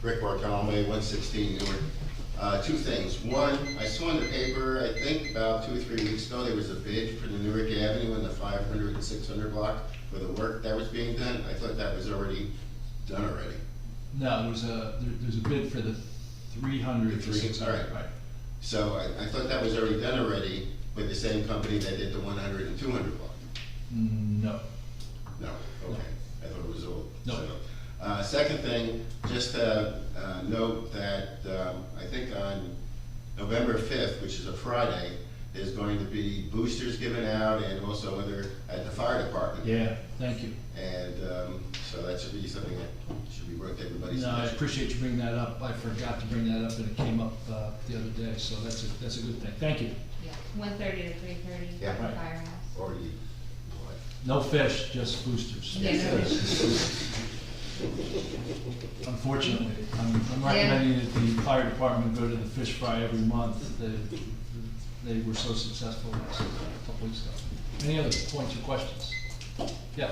Rick Bartolome, 116 Newark. Two things. One, I saw in the paper, I think about 2 or 3 weeks ago, there was a bid for the Newark Avenue in the 500 and 600 block for the work that was being done. I thought that was already done already. No, there's a bid for the 300 to 600, All right. right? So I thought that was already done already with the same company that did the 100 and 200 block. No. No, okay. I thought it was all. No. So, second thing, just note that I think on November 5th, which is a Friday, there's going to be boosters given out and also at the fire department. Yeah, thank you. And so that should be something that should be brought to everybody's No, I attention. appreciate you bringing that up. I forgot to bring that up and it came up the other day, so that's a good thing. Thank you. Yeah, 1:30 to 3:30 Yeah. at the Right. firehouse. Already. No fish, just boosters. Yeah, no. Unfortunately, I'm recommending that the fire department go to the fish fry every month. They were so successful last couple weeks ago. Any other points or questions? Yeah.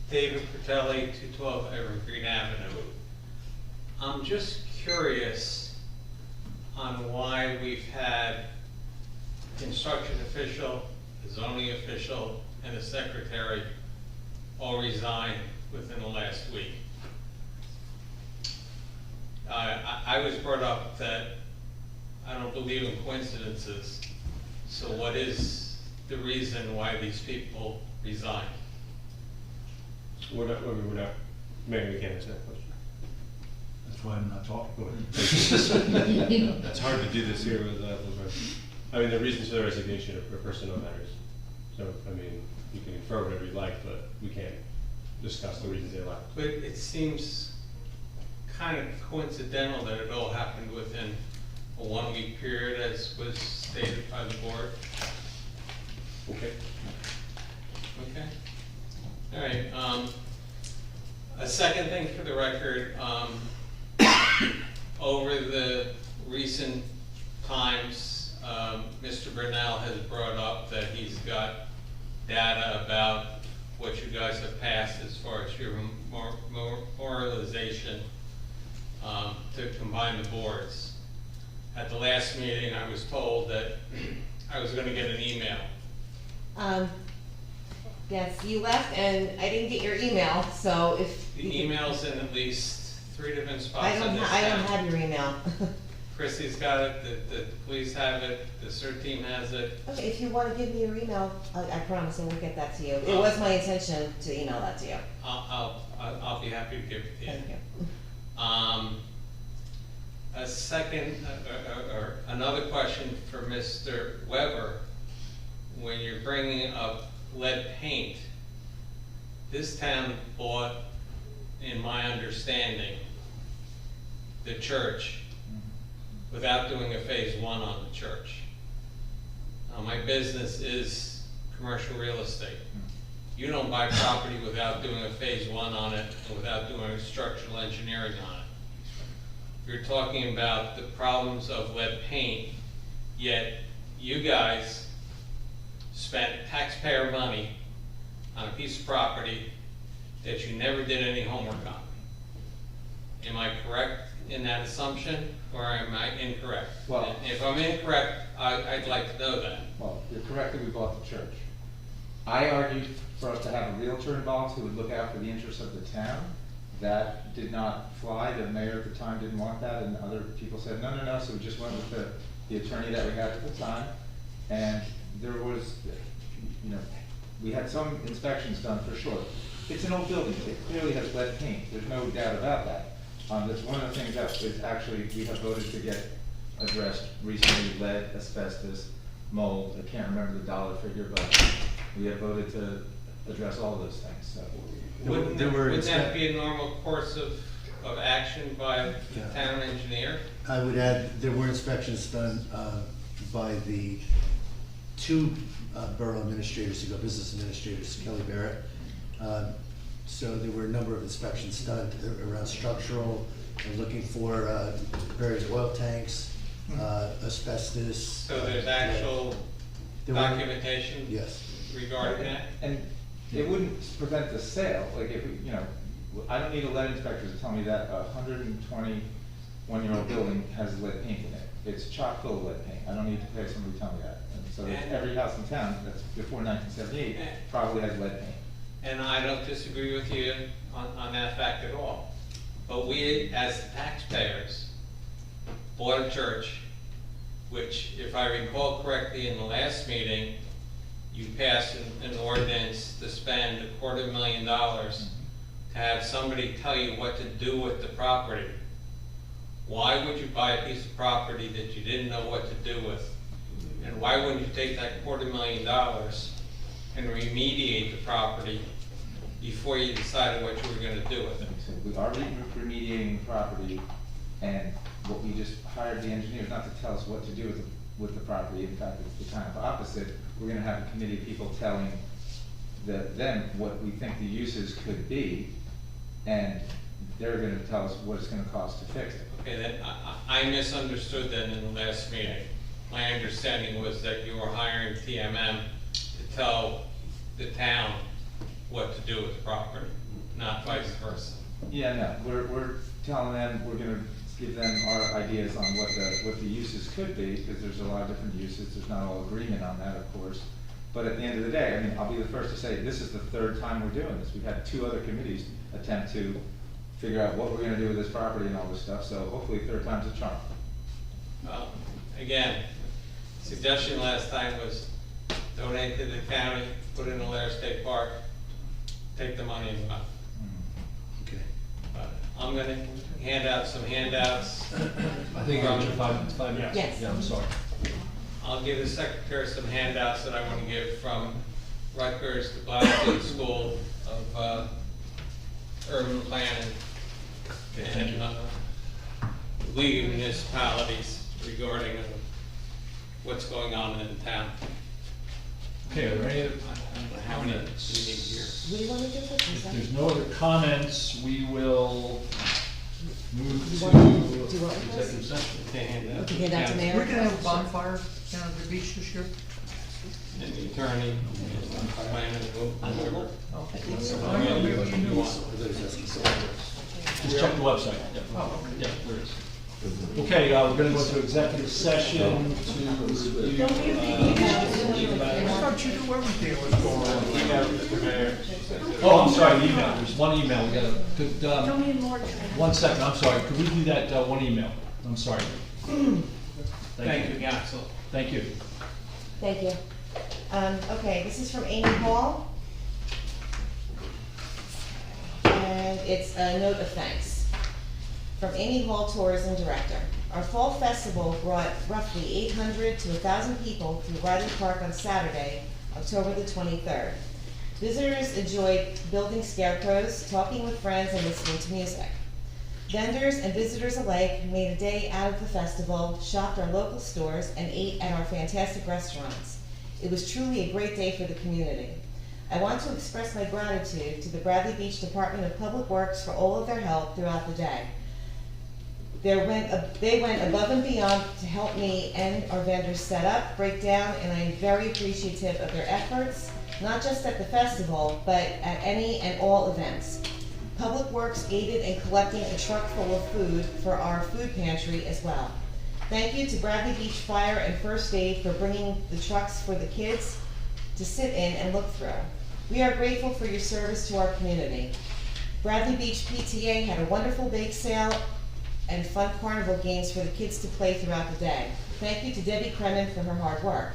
David Fratelli, 212 Evergreen Avenue. I'm just curious on why we've had a construction official, a zoning official, and a secretary all resign within the last week. I was brought up that I don't believe in coincidences, so what is the reason why these people resign? We're not, maybe we can't answer that question. That's why I'm not talking. It's hard to do this here with, I mean, the reasons for the resignation are personnel matters. So, I mean, you can infer whatever you like, but we can't discuss the reasons they left. But it seems kind of coincidental that it all happened within a 1-week period, as was stated by the board. Okay. Okay. All right. A second thing for the record, over the recent times, Mr. Brunel has brought up that he's got data about what you guys have passed as far as your memorialization to combine the boards. At the last meeting, I was told that I was going to get an email. Yes, you left and I didn't get your email, so if. The email's in at least 3 different spots I in don't, this I don't town. have your email. Chrissy's got it, the police have it, the CERT team has it. Okay, if you wanna give me your email, I promise I will get that to you. It was my intention to email that to you. I'll be happy to give it to you. Thank you. A second, or another question for Mr. Weber. When you're bringing up lead paint, this town bought, in my understanding, the church without doing a phase 1 on the church. My business is commercial real estate. You don't buy property without doing a phase 1 on it and without doing structural engineering on it. You're talking about the problems of lead paint, yet you guys spent taxpayer money on a piece of property that you never did any homework on. Am I correct in that assumption, or am I incorrect? Well- And if I'm incorrect, I'd like to know that. Well, you're correct that we bought the church. I argued for us to have a realtor involved who would look out for the interests of the town. That did not fly. The mayor at the time didn't want that, and other people said, no, no, no, so we just went with the attorney that we had at the time. And there was, you know, we had some inspections done for sure. It's an old building. It clearly has lead paint. There's no doubt about that. That's one of the things that is actually, we have voted to get addressed recently: lead, asbestos, mold. I can't remember the dollar figure, but we have voted to address all those things, so. Wouldn't that be a normal course of action by the town engineer? I would add, there were inspections done by the two borough administrators ago, business administrators, Kelly Barrett. So there were a number of inspections done around structural, looking for buried oil tanks, asbestos. So there's actual There were- documentation Yes. regarding that? And it wouldn't prevent the sale, like if, you know, I don't need a lead inspector to tell me that a 121-year-old building has lead paint in it. It's chock full of lead paint. I don't need to pay somebody to tell me that. And so every house in town that's before 1978 probably has lead paint. And I don't disagree with you on that fact at all. But we, as taxpayers, bought a church, which, if I recall correctly, in the last meeting, you passed an ordinance to spend $250,000 to have somebody tell you what to do with the property. Why would you buy a piece of property that you didn't know what to do with? And why wouldn't you take that $250,000 and remediate the property before you decided what you were gonna do with it? So we are remediating the property, and what we just hired the engineers not to tell us what to do with the property. In fact, it's the kind of opposite. We're gonna have a committee of people telling them what we think the uses could be, and they're gonna tell us what it's gonna cost to fix it. Okay, then I misunderstood then in the last meeting. My understanding was that you were hiring TMM to tell the town what to do with the property, not vice versa. Yeah, no, we're telling them, we're gonna give them our ideas on what the uses could be, because there's a lot of different uses. There's not all agreement on that, of course. But at the end of the day, I mean, I'll be the first to say, this is the third time we're doing this. We've had 2 other committees attempt to figure out what we're gonna do with this property and all this stuff, so hopefully third time's a charm. Well, again, suggestion last time was donate to the county, put in a Lair State Park, take the money and run. Okay. But I'm gonna hand out some handouts. I think you're 5 minutes. Yes. Yeah, I'm sorry. I'll give the secretary some handouts that I want to give from Rutgers, the Bible School of Urban Planning, and League of Municipalities regarding what's going on in the town. Okay, are there any other How many do we need comments? here? What do you want to do with this? If there's no other comments, we will move Do you to want- do you want this? executive session. Okay, hand out. Okay, hand out to Mayor. We're gonna have a bonfire down at the beach this year. And the attorney, planning, whatever. Just check the website. Yeah, yeah, there it is. Okay, we're gonna go into executive session to review. I thought you knew everything that was going on. Oh, I'm sorry, the email, there's one email, we gotta, could, Tony and Mark. 1 second, I'm sorry, could we do that, one email? I'm sorry. Thank you, council. Thank you. Thank you. Okay, this is from Amy Hall. And it's a note of thanks. From Amy Hall, Tourism Director. Our fall festival brought roughly 800 to 1,000 people through Riley Park on Saturday, October the 23rd. Visitors enjoyed building scarecrows, talking with friends, and listening to music. Vendors and visitors alike made a day out of the festival, shopped our local stores, and ate at our fantastic restaurants. It was truly a great day for the community. I want to express my gratitude to the Bradley Beach Department of Public Works for all of their help throughout the day. They went above and beyond to help me and our vendors set up, break down, and I am very appreciative of their efforts, not just at the festival, but at any and all events. Public Works aided in collecting a truck full of food for our food pantry as well. Thank you to Bradley Beach Fire and First Aid for bringing the trucks for the kids to sit in and look through. We are grateful for your service to our community. Bradley Beach PTA had a wonderful bake sale and fun carnival games for the kids to play throughout the day. Thank you to Debbie Kremen for her hard work.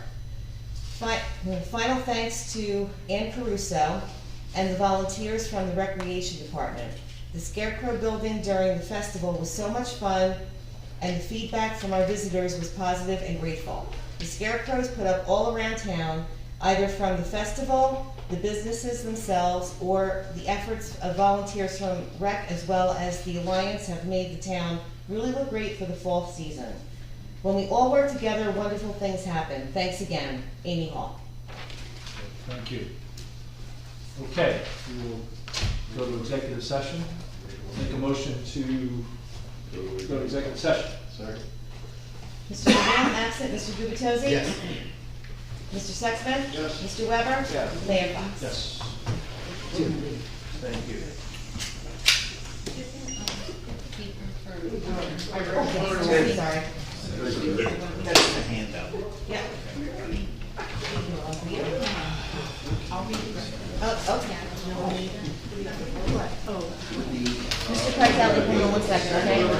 Final thanks to Ann Caruso and the volunteers from the Recreation Department. The Scarecrow building during the festival was so much fun, and the feedback from our visitors was positive and grateful. The Scarecrows put up all around town, either from the festival, the businesses themselves, or the efforts of volunteers from Rec as well as the Alliance have made the town really look great for the fall season. When we all work together, wonderful things happen. Thanks again, Amy Hall. Thank you. Okay, we will go to executive session. Make a motion to go to executive session. Sorry. Mr. Graham, absent. Mr. Gubatose? Yes. Mr. Sextman? Yes. Mr. Weber? Yes. Mayor Fox? Yes. Thank you. Sorry. That's the handout. Yeah. Oh, okay. Mr. President, hang on one second, okay? We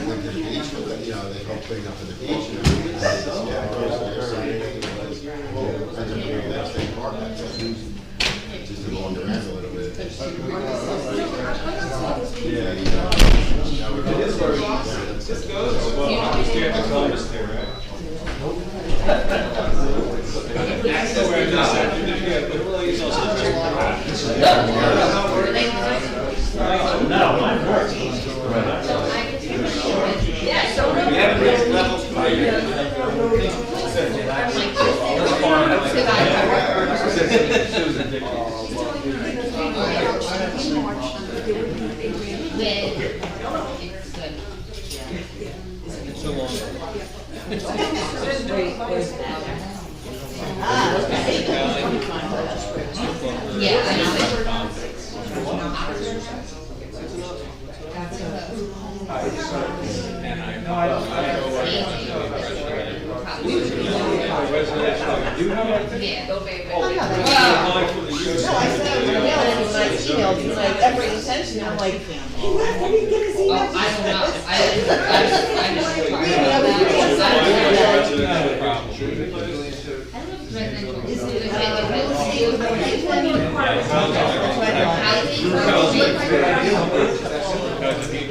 went to the beach, but, you know, they don't clean up for the beach. And everything. That's the park, that's it. Just to wander around a little bit. Yeah, you know. It is where it goes. Well, you have to Columbus there, right? That's the way I just said. No, mine works. Yeah, so We haven't raised levels for years. Ah, okay. Yeah, I know. And I Yeah, go baby. Oh, no, that's- Well, No, I said I was emailing him, and I emailed him, like, every intention, I'm like, hey, what, I didn't get his email. I don't know, I Is it a real estate with a rental? That's what I don't have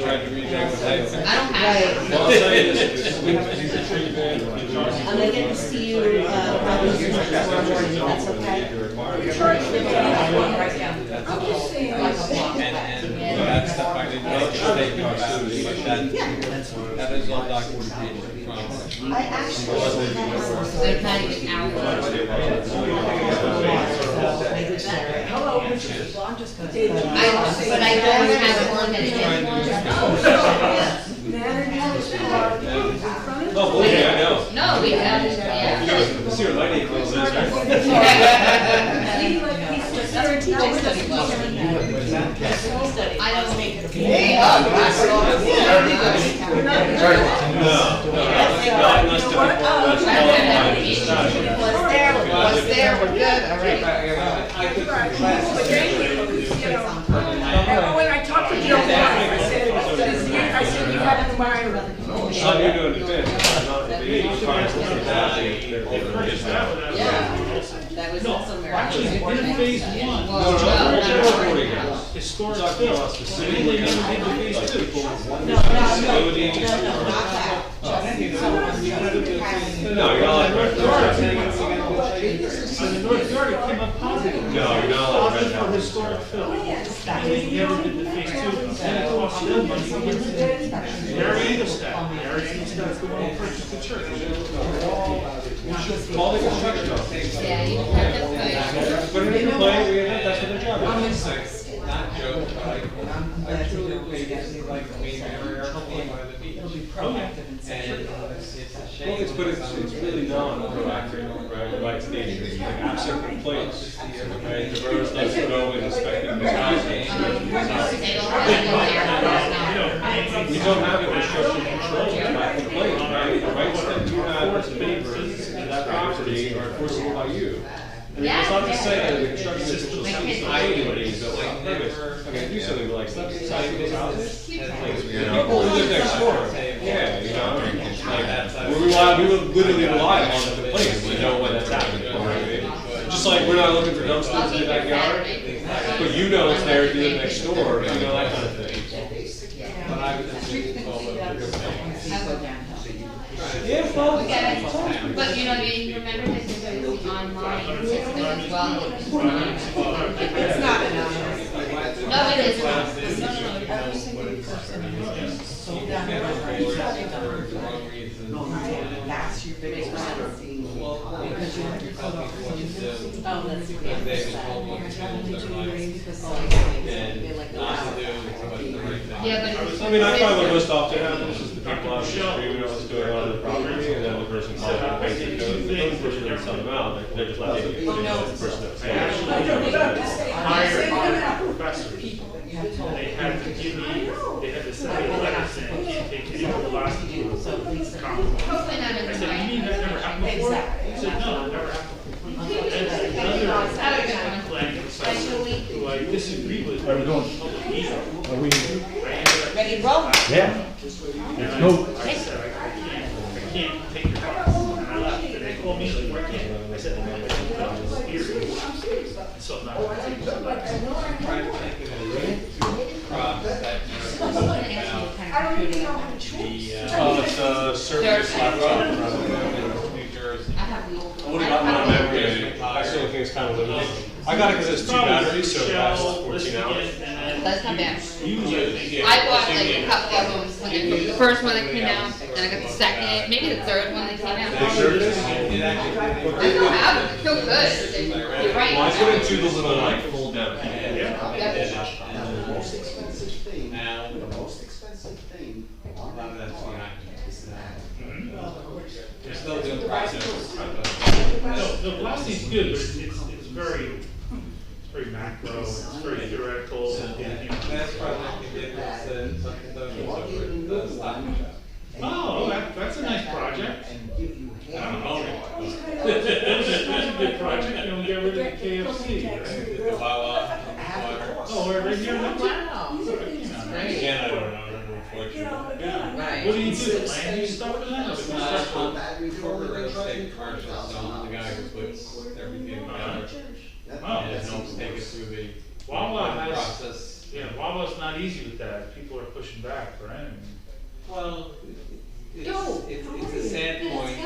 Right. I'm gonna get this to you, probably tomorrow morning, if that's okay? And that stuff I didn't know, state yard boundaries, but that is all documentation from. I actually They're not even out. Hello, I'm just gonna. But I don't have one that is. Oh, boy, yeah, I know. No, we haven't, yeah. See your lighting close, right? I don't make it. Hey, was there, we're good, all right. And when I talked to Jill, I said you had to wire. Son, you're doing the best. Not the big cars, That was No, actually, they did phase one. Historic fill. Maybe they never did the phase two. No, not that. No, you're not allowed On the North Yard, it came up positive. No, you're not allowed Positive for historic fill. And they never did the phase two. And it cost them money to get to Mary Engelstad. Mary Engelstad's the one who purchased the church. All the construction office. Yeah, you have to put. But if you complain, that's what their job is. Not Joe but I truly believe it's like a clean area by the beach. It'll be proactive and And safe. it's a Well, shame. it's really non-proactive, right, by its nature, it's like absent complaints, right, the borough's not going over and inspecting the housing. We don't have a construction control by complaint, right, the rights that you have as a neighbor to that property are enforceable by you. I mean, it's not to say that the construction official sees anybody who's built without permits, I'm gonna do something, but like, stop inside people's houses. Like, people who live next door, yeah, you know, like, we would literally rely on the complaints to know when that's happening, right? Just like we're not looking for dumpsters in the backyard, but you know it's there if you live next door, you know, that kind of thing. But I was just thinking, well, what you're saying. Yeah, well, But you know, you remember that there's always the online system as well. It's not enough. No, it is not. No, Every single person who's sold down the road, that's your biggest penalty. Because you have to cut off some. Oh, that's They've been told what to do with their lives. And not to do what the right thing. Yeah, but. I mean, I find what most often happens is the people out disagree with what's going on in the property, and then the person calls the place, and the person doesn't sell them out, they're just letting the person that's. Hired professors, and they had to give me, they had to send me a letter saying, you can't take any of the last two comments. Hopefully not in I the said, you mean that never happened before? He said, no, it never happened before. And another planning consultant who I disagree with. How are we doing? Public meeting. Are we? Ready to roll? Yeah. And Go. I said, I can't take your box. And I left, and they called me, like, why can't? I said, I'm serious. So now, Trying to think of a crops that I don't even know how to choose. Oh, it's a surface laptop from New Jersey. I have the. I would've gotten my memory, I still think it's kind of limited. I got it because it's 2 batteries, so it lasts 14 hours. That's not bad. Usually, I bought like a couple of them, like the first one that came out, then I got the second, maybe the third one that came out. Big surface? It actually. I don't have them, they're so good. You're right. Well, I put it to the little like fold down. Yep. The most expensive thing, Now, the most expensive thing. a lot of that's behind. They're still doing projects. no, the blasting's good, but it's very macro, it's very theoretical. and, you know. Last project we did was something that was the Stop and Shop. Oh, that's a nice project. I'm hoping. That's a good project, you know, we got rid of the KFC, right? The Wawa, water. Oh, we're right here in the Wow. Again, I don't know, unfortunately. Yeah. What do you do, the land use stuff in that? or the construction? For real estate commercial, so I'm the guy who puts everything together Wow. and helps take it through the Wawa has, process. yeah, Wawa's not easy with that, people are pushing back, right? I mean, Well, it's a sad point,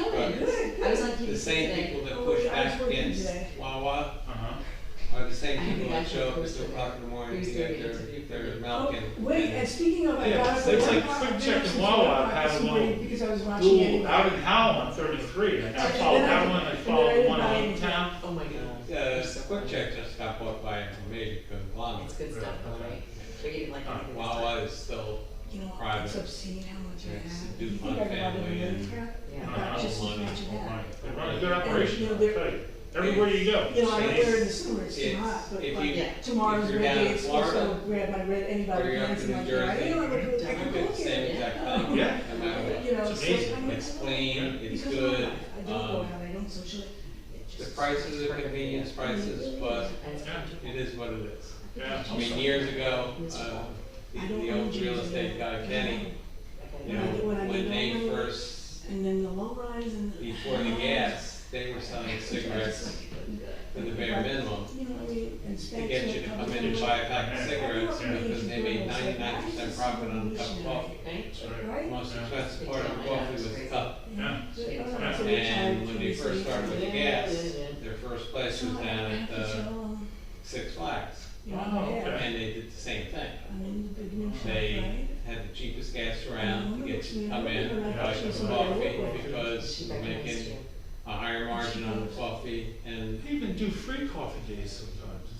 but the same people that push back against Wawa are the same people that show up at 2 o'clock in the morning to get their milk and. Wait, and speaking of, I Yeah, got. it's like quick check in Wawa, have a little Because I was watching duel it. out in Howell on 33, and I followed that one, I followed the one in town. Oh my God. Quick Check just got bought by a major conglomerate. It's good stuff, though, right? But you didn't like anything. Wawa is still You know, private. it's obscene how much I It's have. the You DuPont think I got family it in and- crap? Yeah. I got just as money. much of that. They run a good operation, you know, I'll they're- tell you, everywhere you go. You know, I wear it in the summer, it's too It's- hot, but if like you- tomorrow's if you're red down day, in it's supposed to Florida, grab my red, anybody or you're up pants in and New like, Jersey, I don't know, you do the same exact thing. Yeah. No matter what. You know, It's so amazing. I'm like, It's clean, it's because good, I don't go out, I don't socialize. It The just- prices are convenience prices, but it is what it is. Yeah. I mean, years ago, the old real estate guy, Kenny, you know, when they first, And then the low rise and. before the gas, they were selling cigarettes for the bare minimum You know, I mean, and to get you to come in and buy a pack of cigarettes because they made 99% profit on a cup of coffee. Right? Most expensive part of coffee was the cup. Yeah. And when they first started with the gas, their first place was down at Six Flags. Oh, okay. And they did the same thing. They had the cheapest gas around to get you to come in and buy some coffee because we're making a higher margin on the coffee and They even do free coffee days sometimes.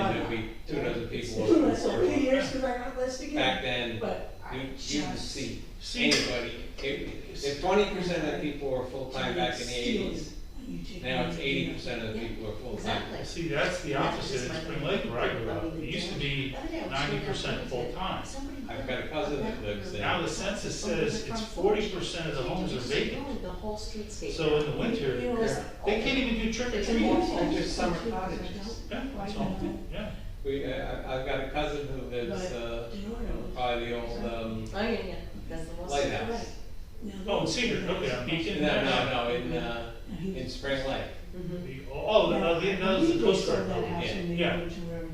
then there'd be 2 dozen people. So 2 years, because I got listed again. Back then, But I you would just, see See, anybody. If 20% of people were full-time back in the 80s, now it's 80% of the people are full-time. Exactly. see, that's the opposite in Spring Lake where I grew up. It used to be 90% full-time. I've got a cousin that lives there. Now the census says it's 40% of the homes are vacant. The whole streetscape. So in the winter, they can't even do trick or treating. They're just summer cottages. Yeah, that's all, yeah. I've got a cousin who lives, by the old, Oh, yeah, that's the most. lighthouse. Oh, in Cedar, okay, on Beacon? No, in Spring Lake. Oh, no, those are the Coast Guard building. Yeah.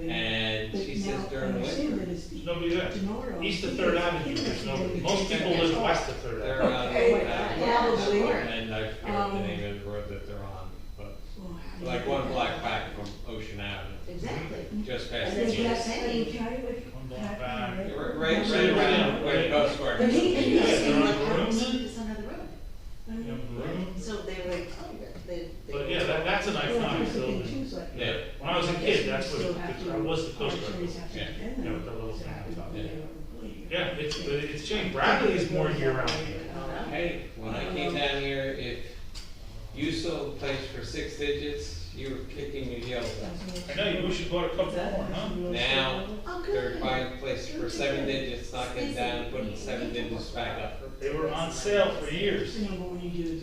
And she says during the winter, There's nobody there. East of Third Avenue, there's nobody. Most people live west of Third they're Avenue. on, and I forget the name of the road that they're on, but like one block back from Ocean Avenue, Exactly. just past And the then you have beach. One block back. Right around where the Coast Guard is. Yeah, they're on the room. It's another room. You have the room. So they're like, oh, they. But yeah, that's an iconic building. Yeah. When I was a kid, that's what, I was the Coast Guard building. Yeah. You know, with the little thing on top. Yeah. Yeah, it's changed. Bradley is more year round. Hey, when I came down here, if you sold the place for 6 digits, you were kicking your heels up. I know, you wish you bought a couple more, huh? Now, Oh, they're good. buying places for 7 digits, knocking down, putting 7 digits back up. They were on sale for years. They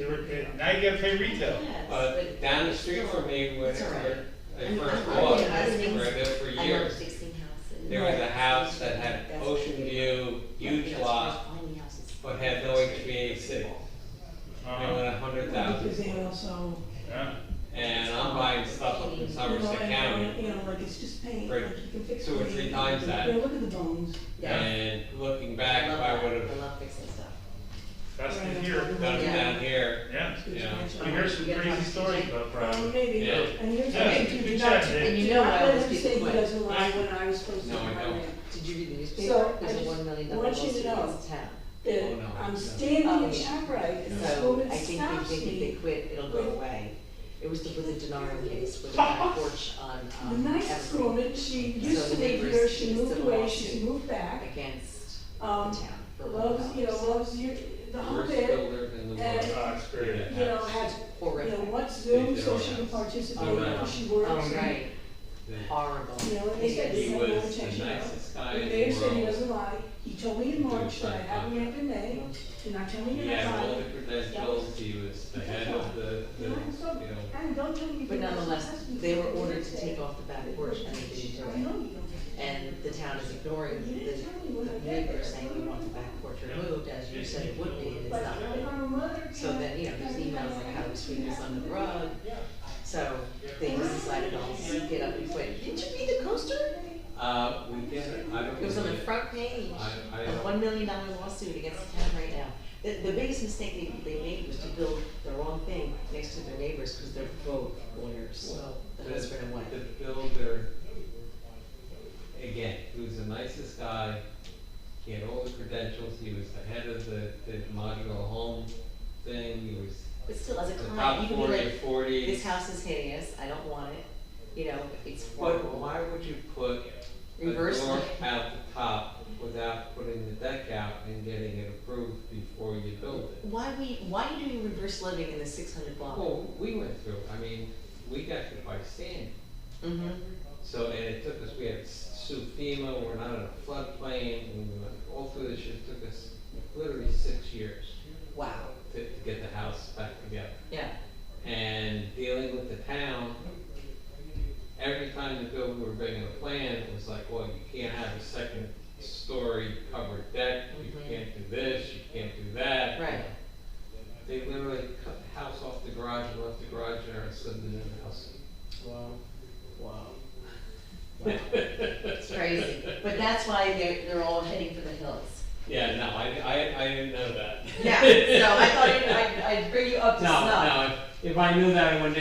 were, now you gotta pay retail. Yes, Down the street from me, where It's all right. I first bought, where I lived for I love years, fixing houses. there was a house that had ocean view, huge lot, but had no HVAC. They went 100,000. Because they also, Yeah. And I'm buying stuff up in Somerset County like it's just paint, for like you can fix. 2 or 3 times that. Look at the bones. And looking back, if I would I have love fixing stuff. That's the here. done it down here, Yeah. you know. You hear some crazy stories about Bradley. Maybe, Yeah. and here's Yeah, the good thing, do job, not, Dave. And you do know not why let those him people say he quit. doesn't lie when I was supposed to. No, I hire don't. him. Did you read the So, newspaper? There's I a just $1 million want you lawsuit to know against the town. That Oh, no. I'm standing Oh, in yeah. ShopRite, and this So woman I think stops they think if they me. quit, it'll go away. It was for the Denaro case with the back porch on, The nicest Evergreen woman, she So used the to live neighbors here, she did moved civil away, lawsuit she moved back. against the town. for Loves, $1 loves you, the whole Worst bit, builder in the and, world. Oh, it's great. had, Horrific. wants Zoom They so did she can all participate Oh, right. when she works. Oh, and, right. Horrible. And they said, He they have was no the intention of. nicest guy The in mayor the said he world. doesn't lie, he told me in March that I have a ramp in May, and I tell me He you're had not all lying. the credentials, he was the head of the, you know. And don't tell me. But nonetheless, they were ordered to take off the back porch and they didn't do it. And the town is ignoring the neighbors saying we want the back porch removed, as you said it would be, and it's not. So then, there's emails like how do we sweep this under the rug? So they just decided to get up and quit. Didn't you read the coaster? We get it, I don't. It was on the really- front page, I a don't- $1 million lawsuit against the town right now. The biggest mistake they made was to build the wrong thing next to their neighbors, because they're both lawyers, the husband and wife. The builder, again, he was the nicest guy, he had all the credentials, he was the head of the modular home thing, he was But still, as a the client, top you can be 40 like, of 40. this house is hideous, I don't want it, it's But horrible. why would you put a Reverse door it. out the top without putting the deck out and getting it approved before you build it? Why do you reverse living in the 600 block? Well, we went through, we got hit by Sandy. Mm-hmm. So, and it took us, we had sue FEMA, we're not in a floodplain, and we went all through this shit, it took us literally 6 years Wow. to get the house back together. Yeah. And dealing with the town, every time the builder were bringing a plan, it was like, well, you can't have a second story covered deck, you can't do this, you can't do that. Right. They literally cut the house off the garage and left the garage there and stood in the house. Wow. It's crazy. But that's why they're all heading for the hills. Yeah, no, I didn't know that. Yeah, so I thought I'd bring you up to snuff. No, if I knew that, I wouldn't.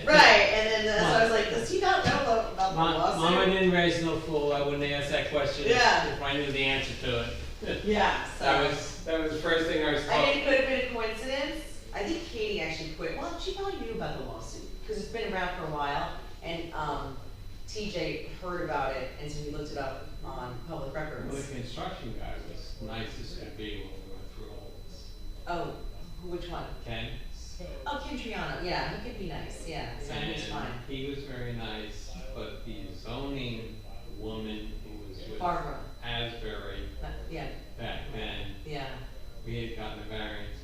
Right, and then so I was like, does he not know about the lawsuit? Mama didn't raise no fool, I wouldn't ask that question Yeah. if I knew the answer to it. Yeah, so. That was the first thing I was I taught. mean, it could have been a coincidence. I think Katie actually quit. Well, she probably knew about the lawsuit, because it's been around for a while, and TJ heard about it, and so he looked it up on public Well, records. the construction guy was nice as could be when we went through Oh, which one? Ken. Oh, Ken Triano, yeah, he could be nice, yeah, so he's fine. And he was very nice, but the zoning woman who was with Barbara. Asbury Yeah, back then, yeah, we had gotten a variance.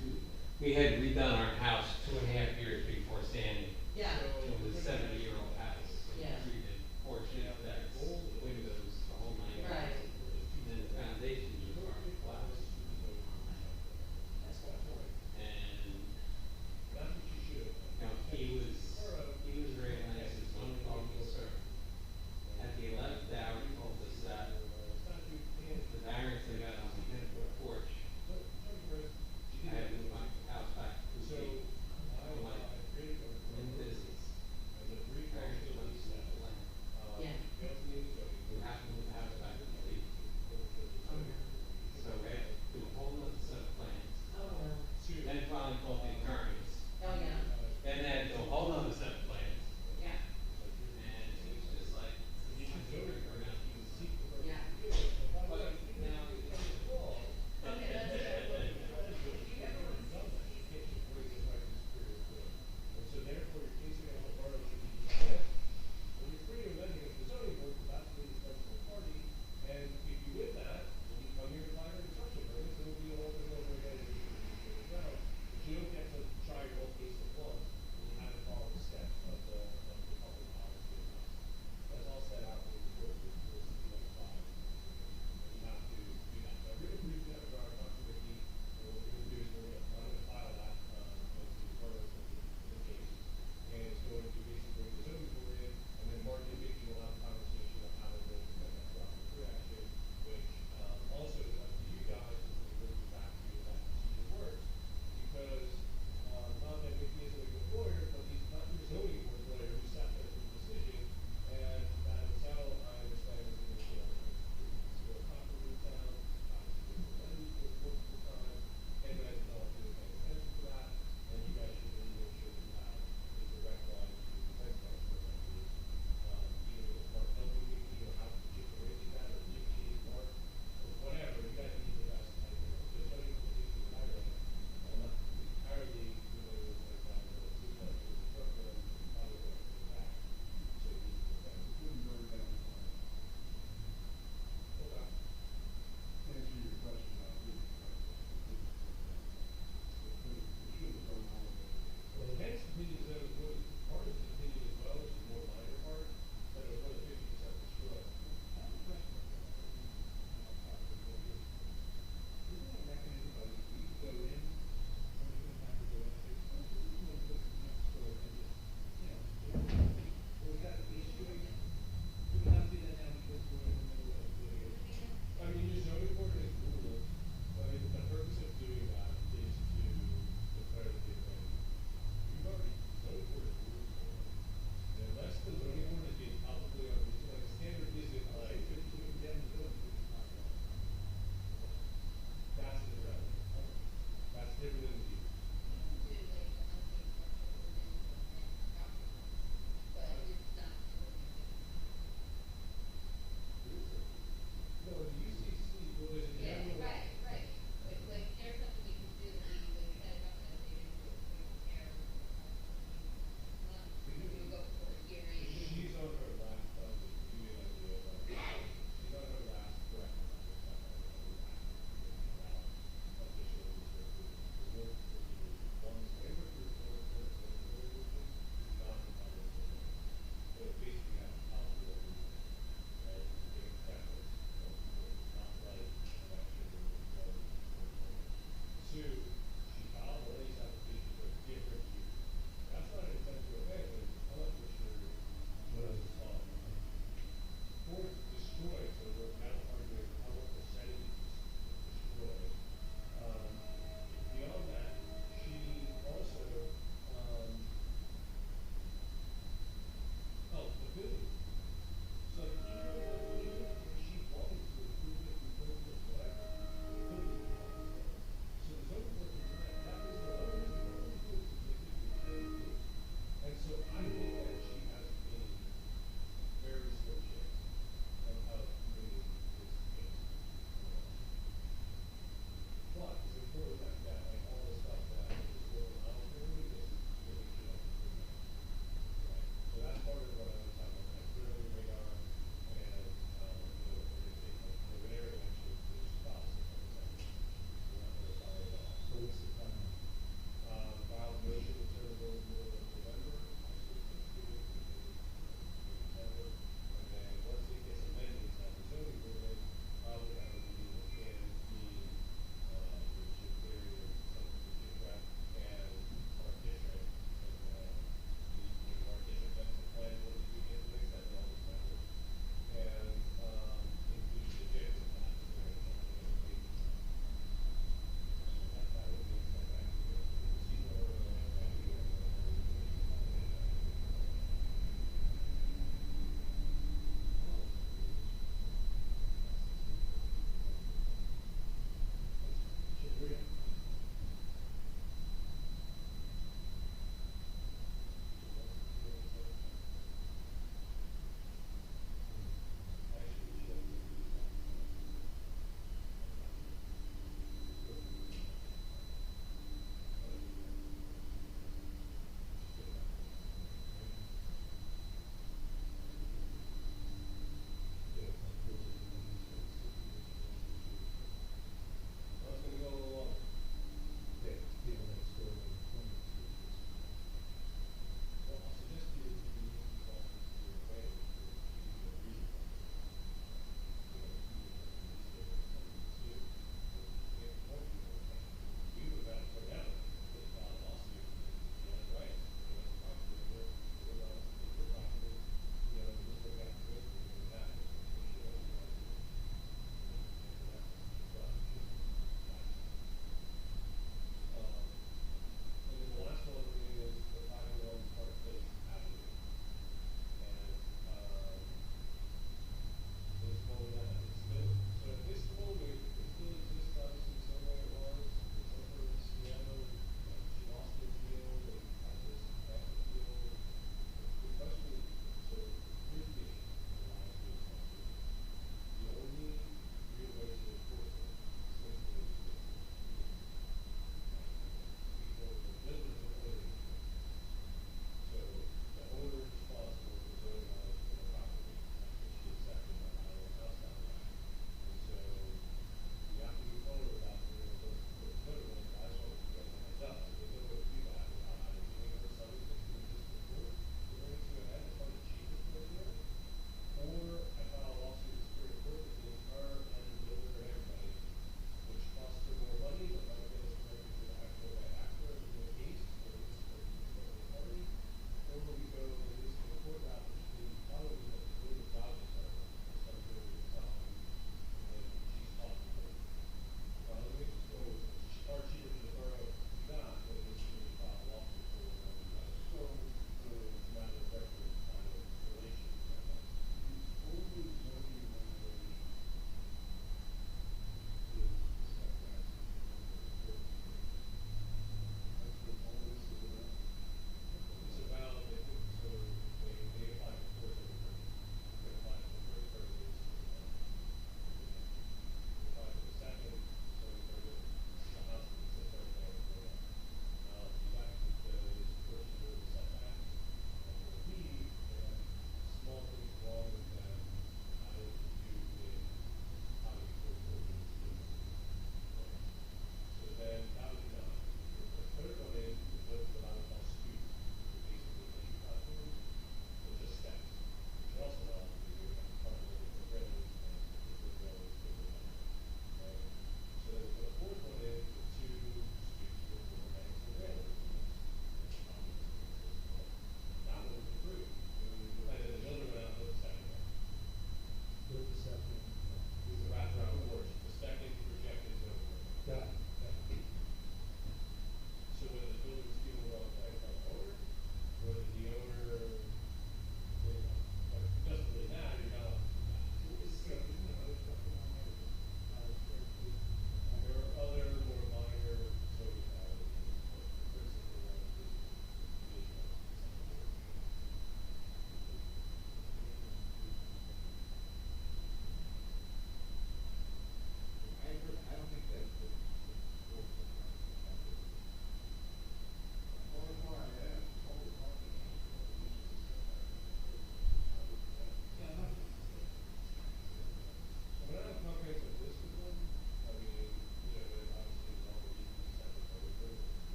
We had redone our house 2.5 years before Sandy. yeah. It was a 70-year-old house. Yeah. Treated porches, decks, windows, the whole nine yards. Right. And then the foundation just started to collapse. And, you know, he was very nice, his one officer. At the 11th hour, he told us that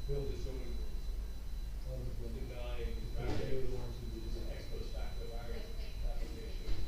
will deny, they would want to do this ex post facto variance application.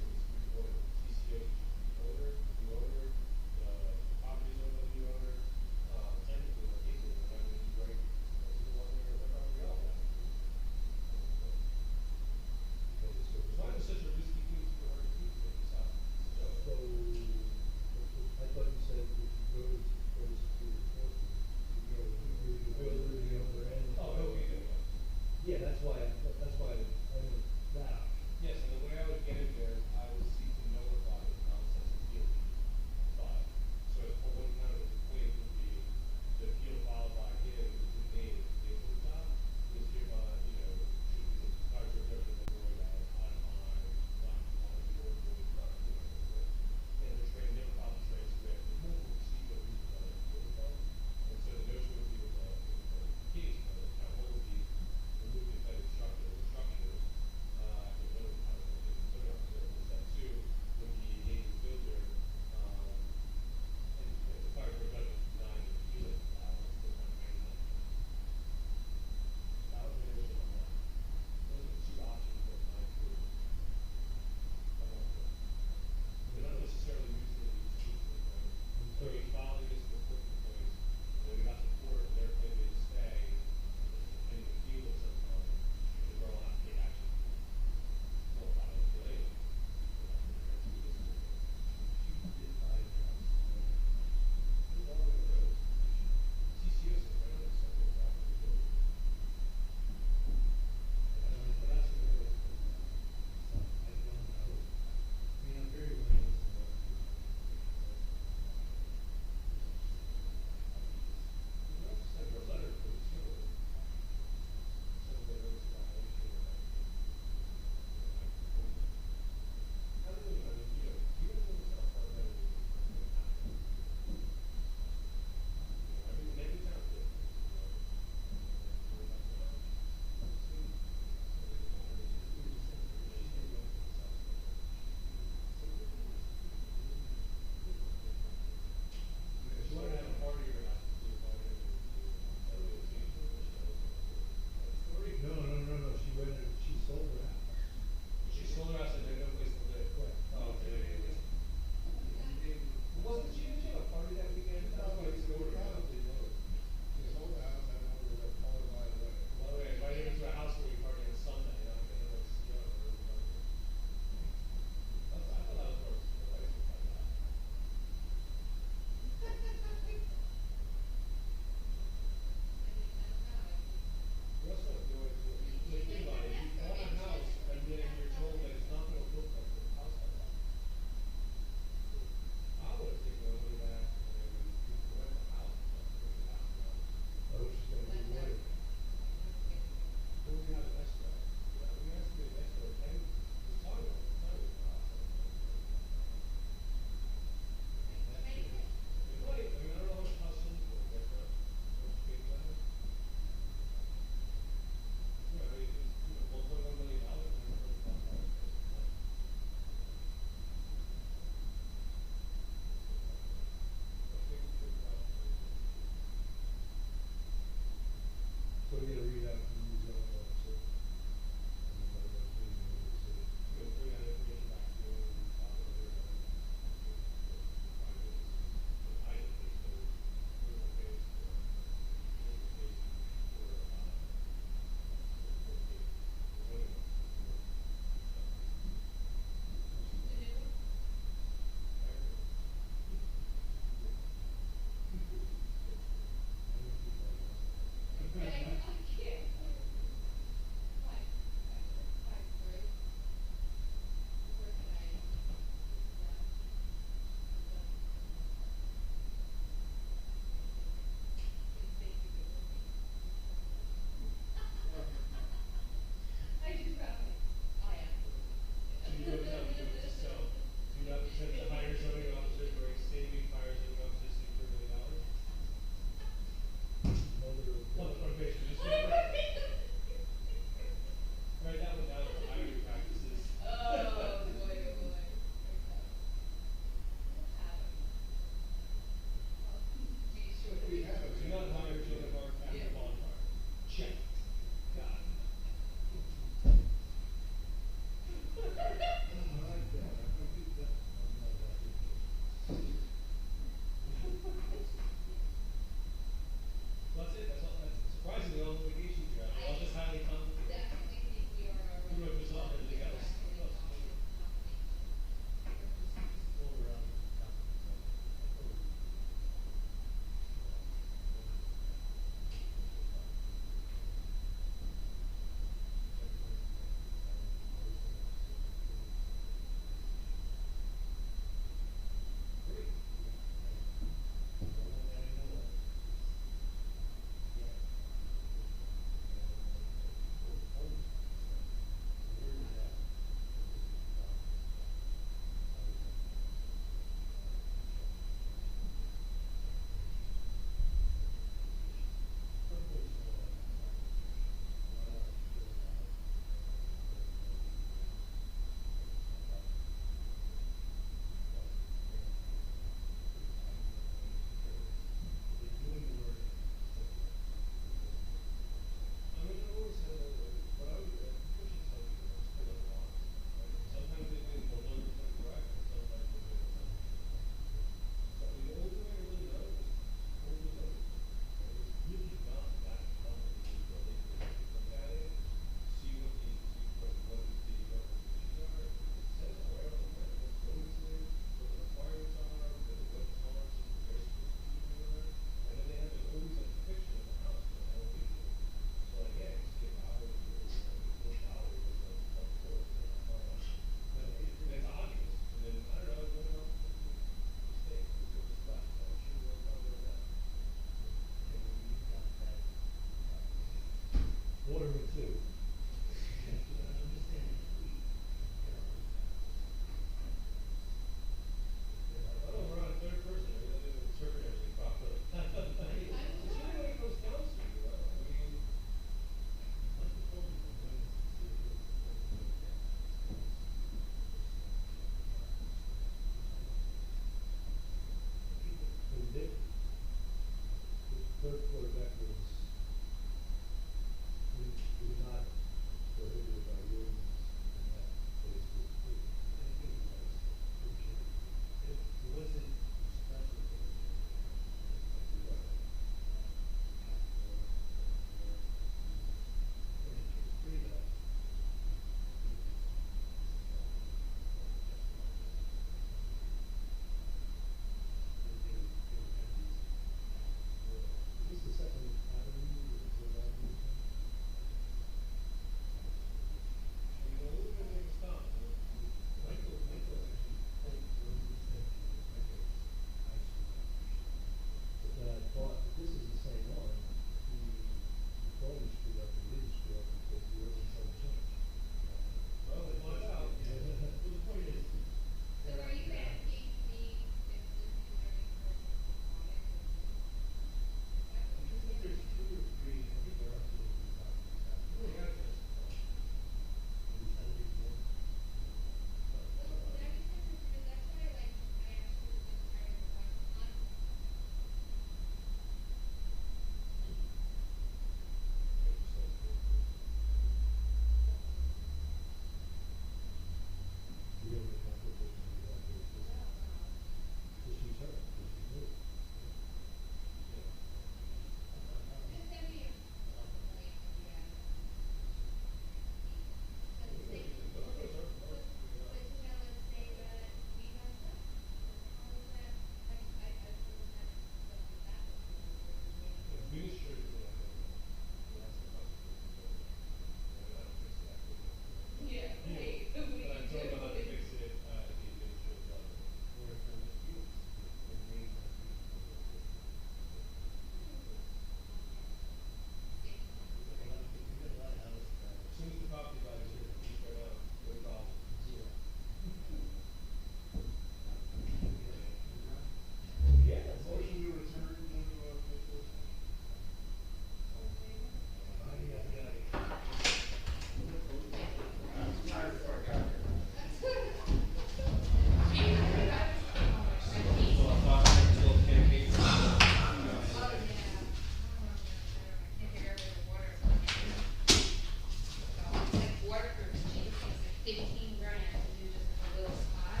15 grand to do just a little spot.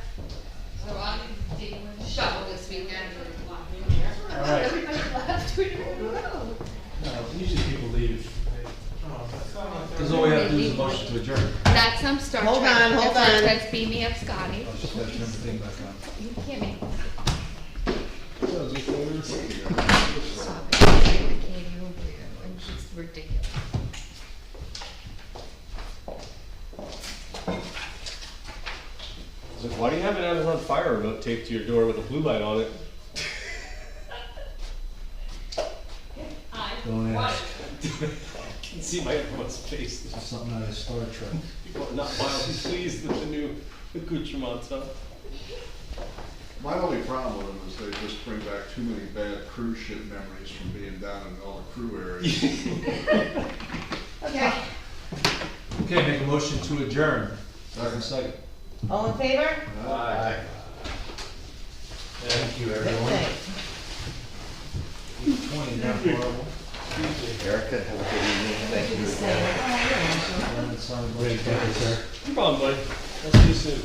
So I'm taking a shovel this weekend. All right. Everybody left, we didn't know. No, usually people leave. Because all we have to do is a motion to adjourn. That's some Star Trek. Hold on, hold That's on. That's Beam Me Up Scotty. I'll just have to turn the thing back on. You can't make me Stop stop it. I can't even breathe. It's just ridiculous. I was like, why do you have an Amazon Fire remote taped to your door with a blue light on it? Don't ask. I can see my everyone's face. This is something out of Star Trek. People are not mildly pleased with the new accoutrements, huh? My only problem is they just bring back too many bad cruise ship memories from being down in all the crew areas. Okay, Okay, make a motion to adjourn. Second. all in favor? Aye. Thank you, everyone. Thanks. 20, not horrible. Erica, have a good evening. Thank you again. That sounds like- Great, thank you, sir. No problem, buddy. I'll see you soon.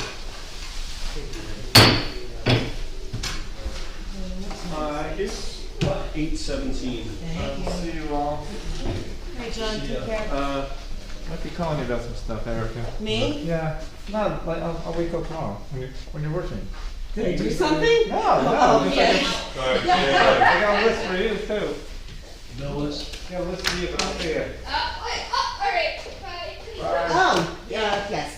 It's 8:17. Thank you. See you all. Hey, John, See ya. take care. Might be calling you about some stuff, Erica. Me? Yeah, no, like, I'll wake up tomorrow, when you're working. Did I do something? No, Oh, just yeah. I got a list for you too. Bill list? Yeah, a list for you, but I'll see you. Alright, bye. Oh, yes.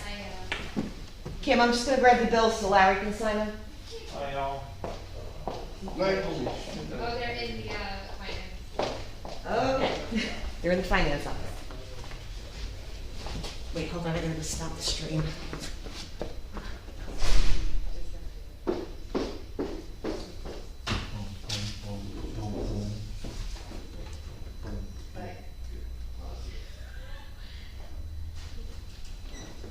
Kim, I'm just gonna grab the bills so Larry can sign them. I know. Oh, they're in the, finance. Okay. They're in the finance office. Wait, hold on, I gotta stop the stream.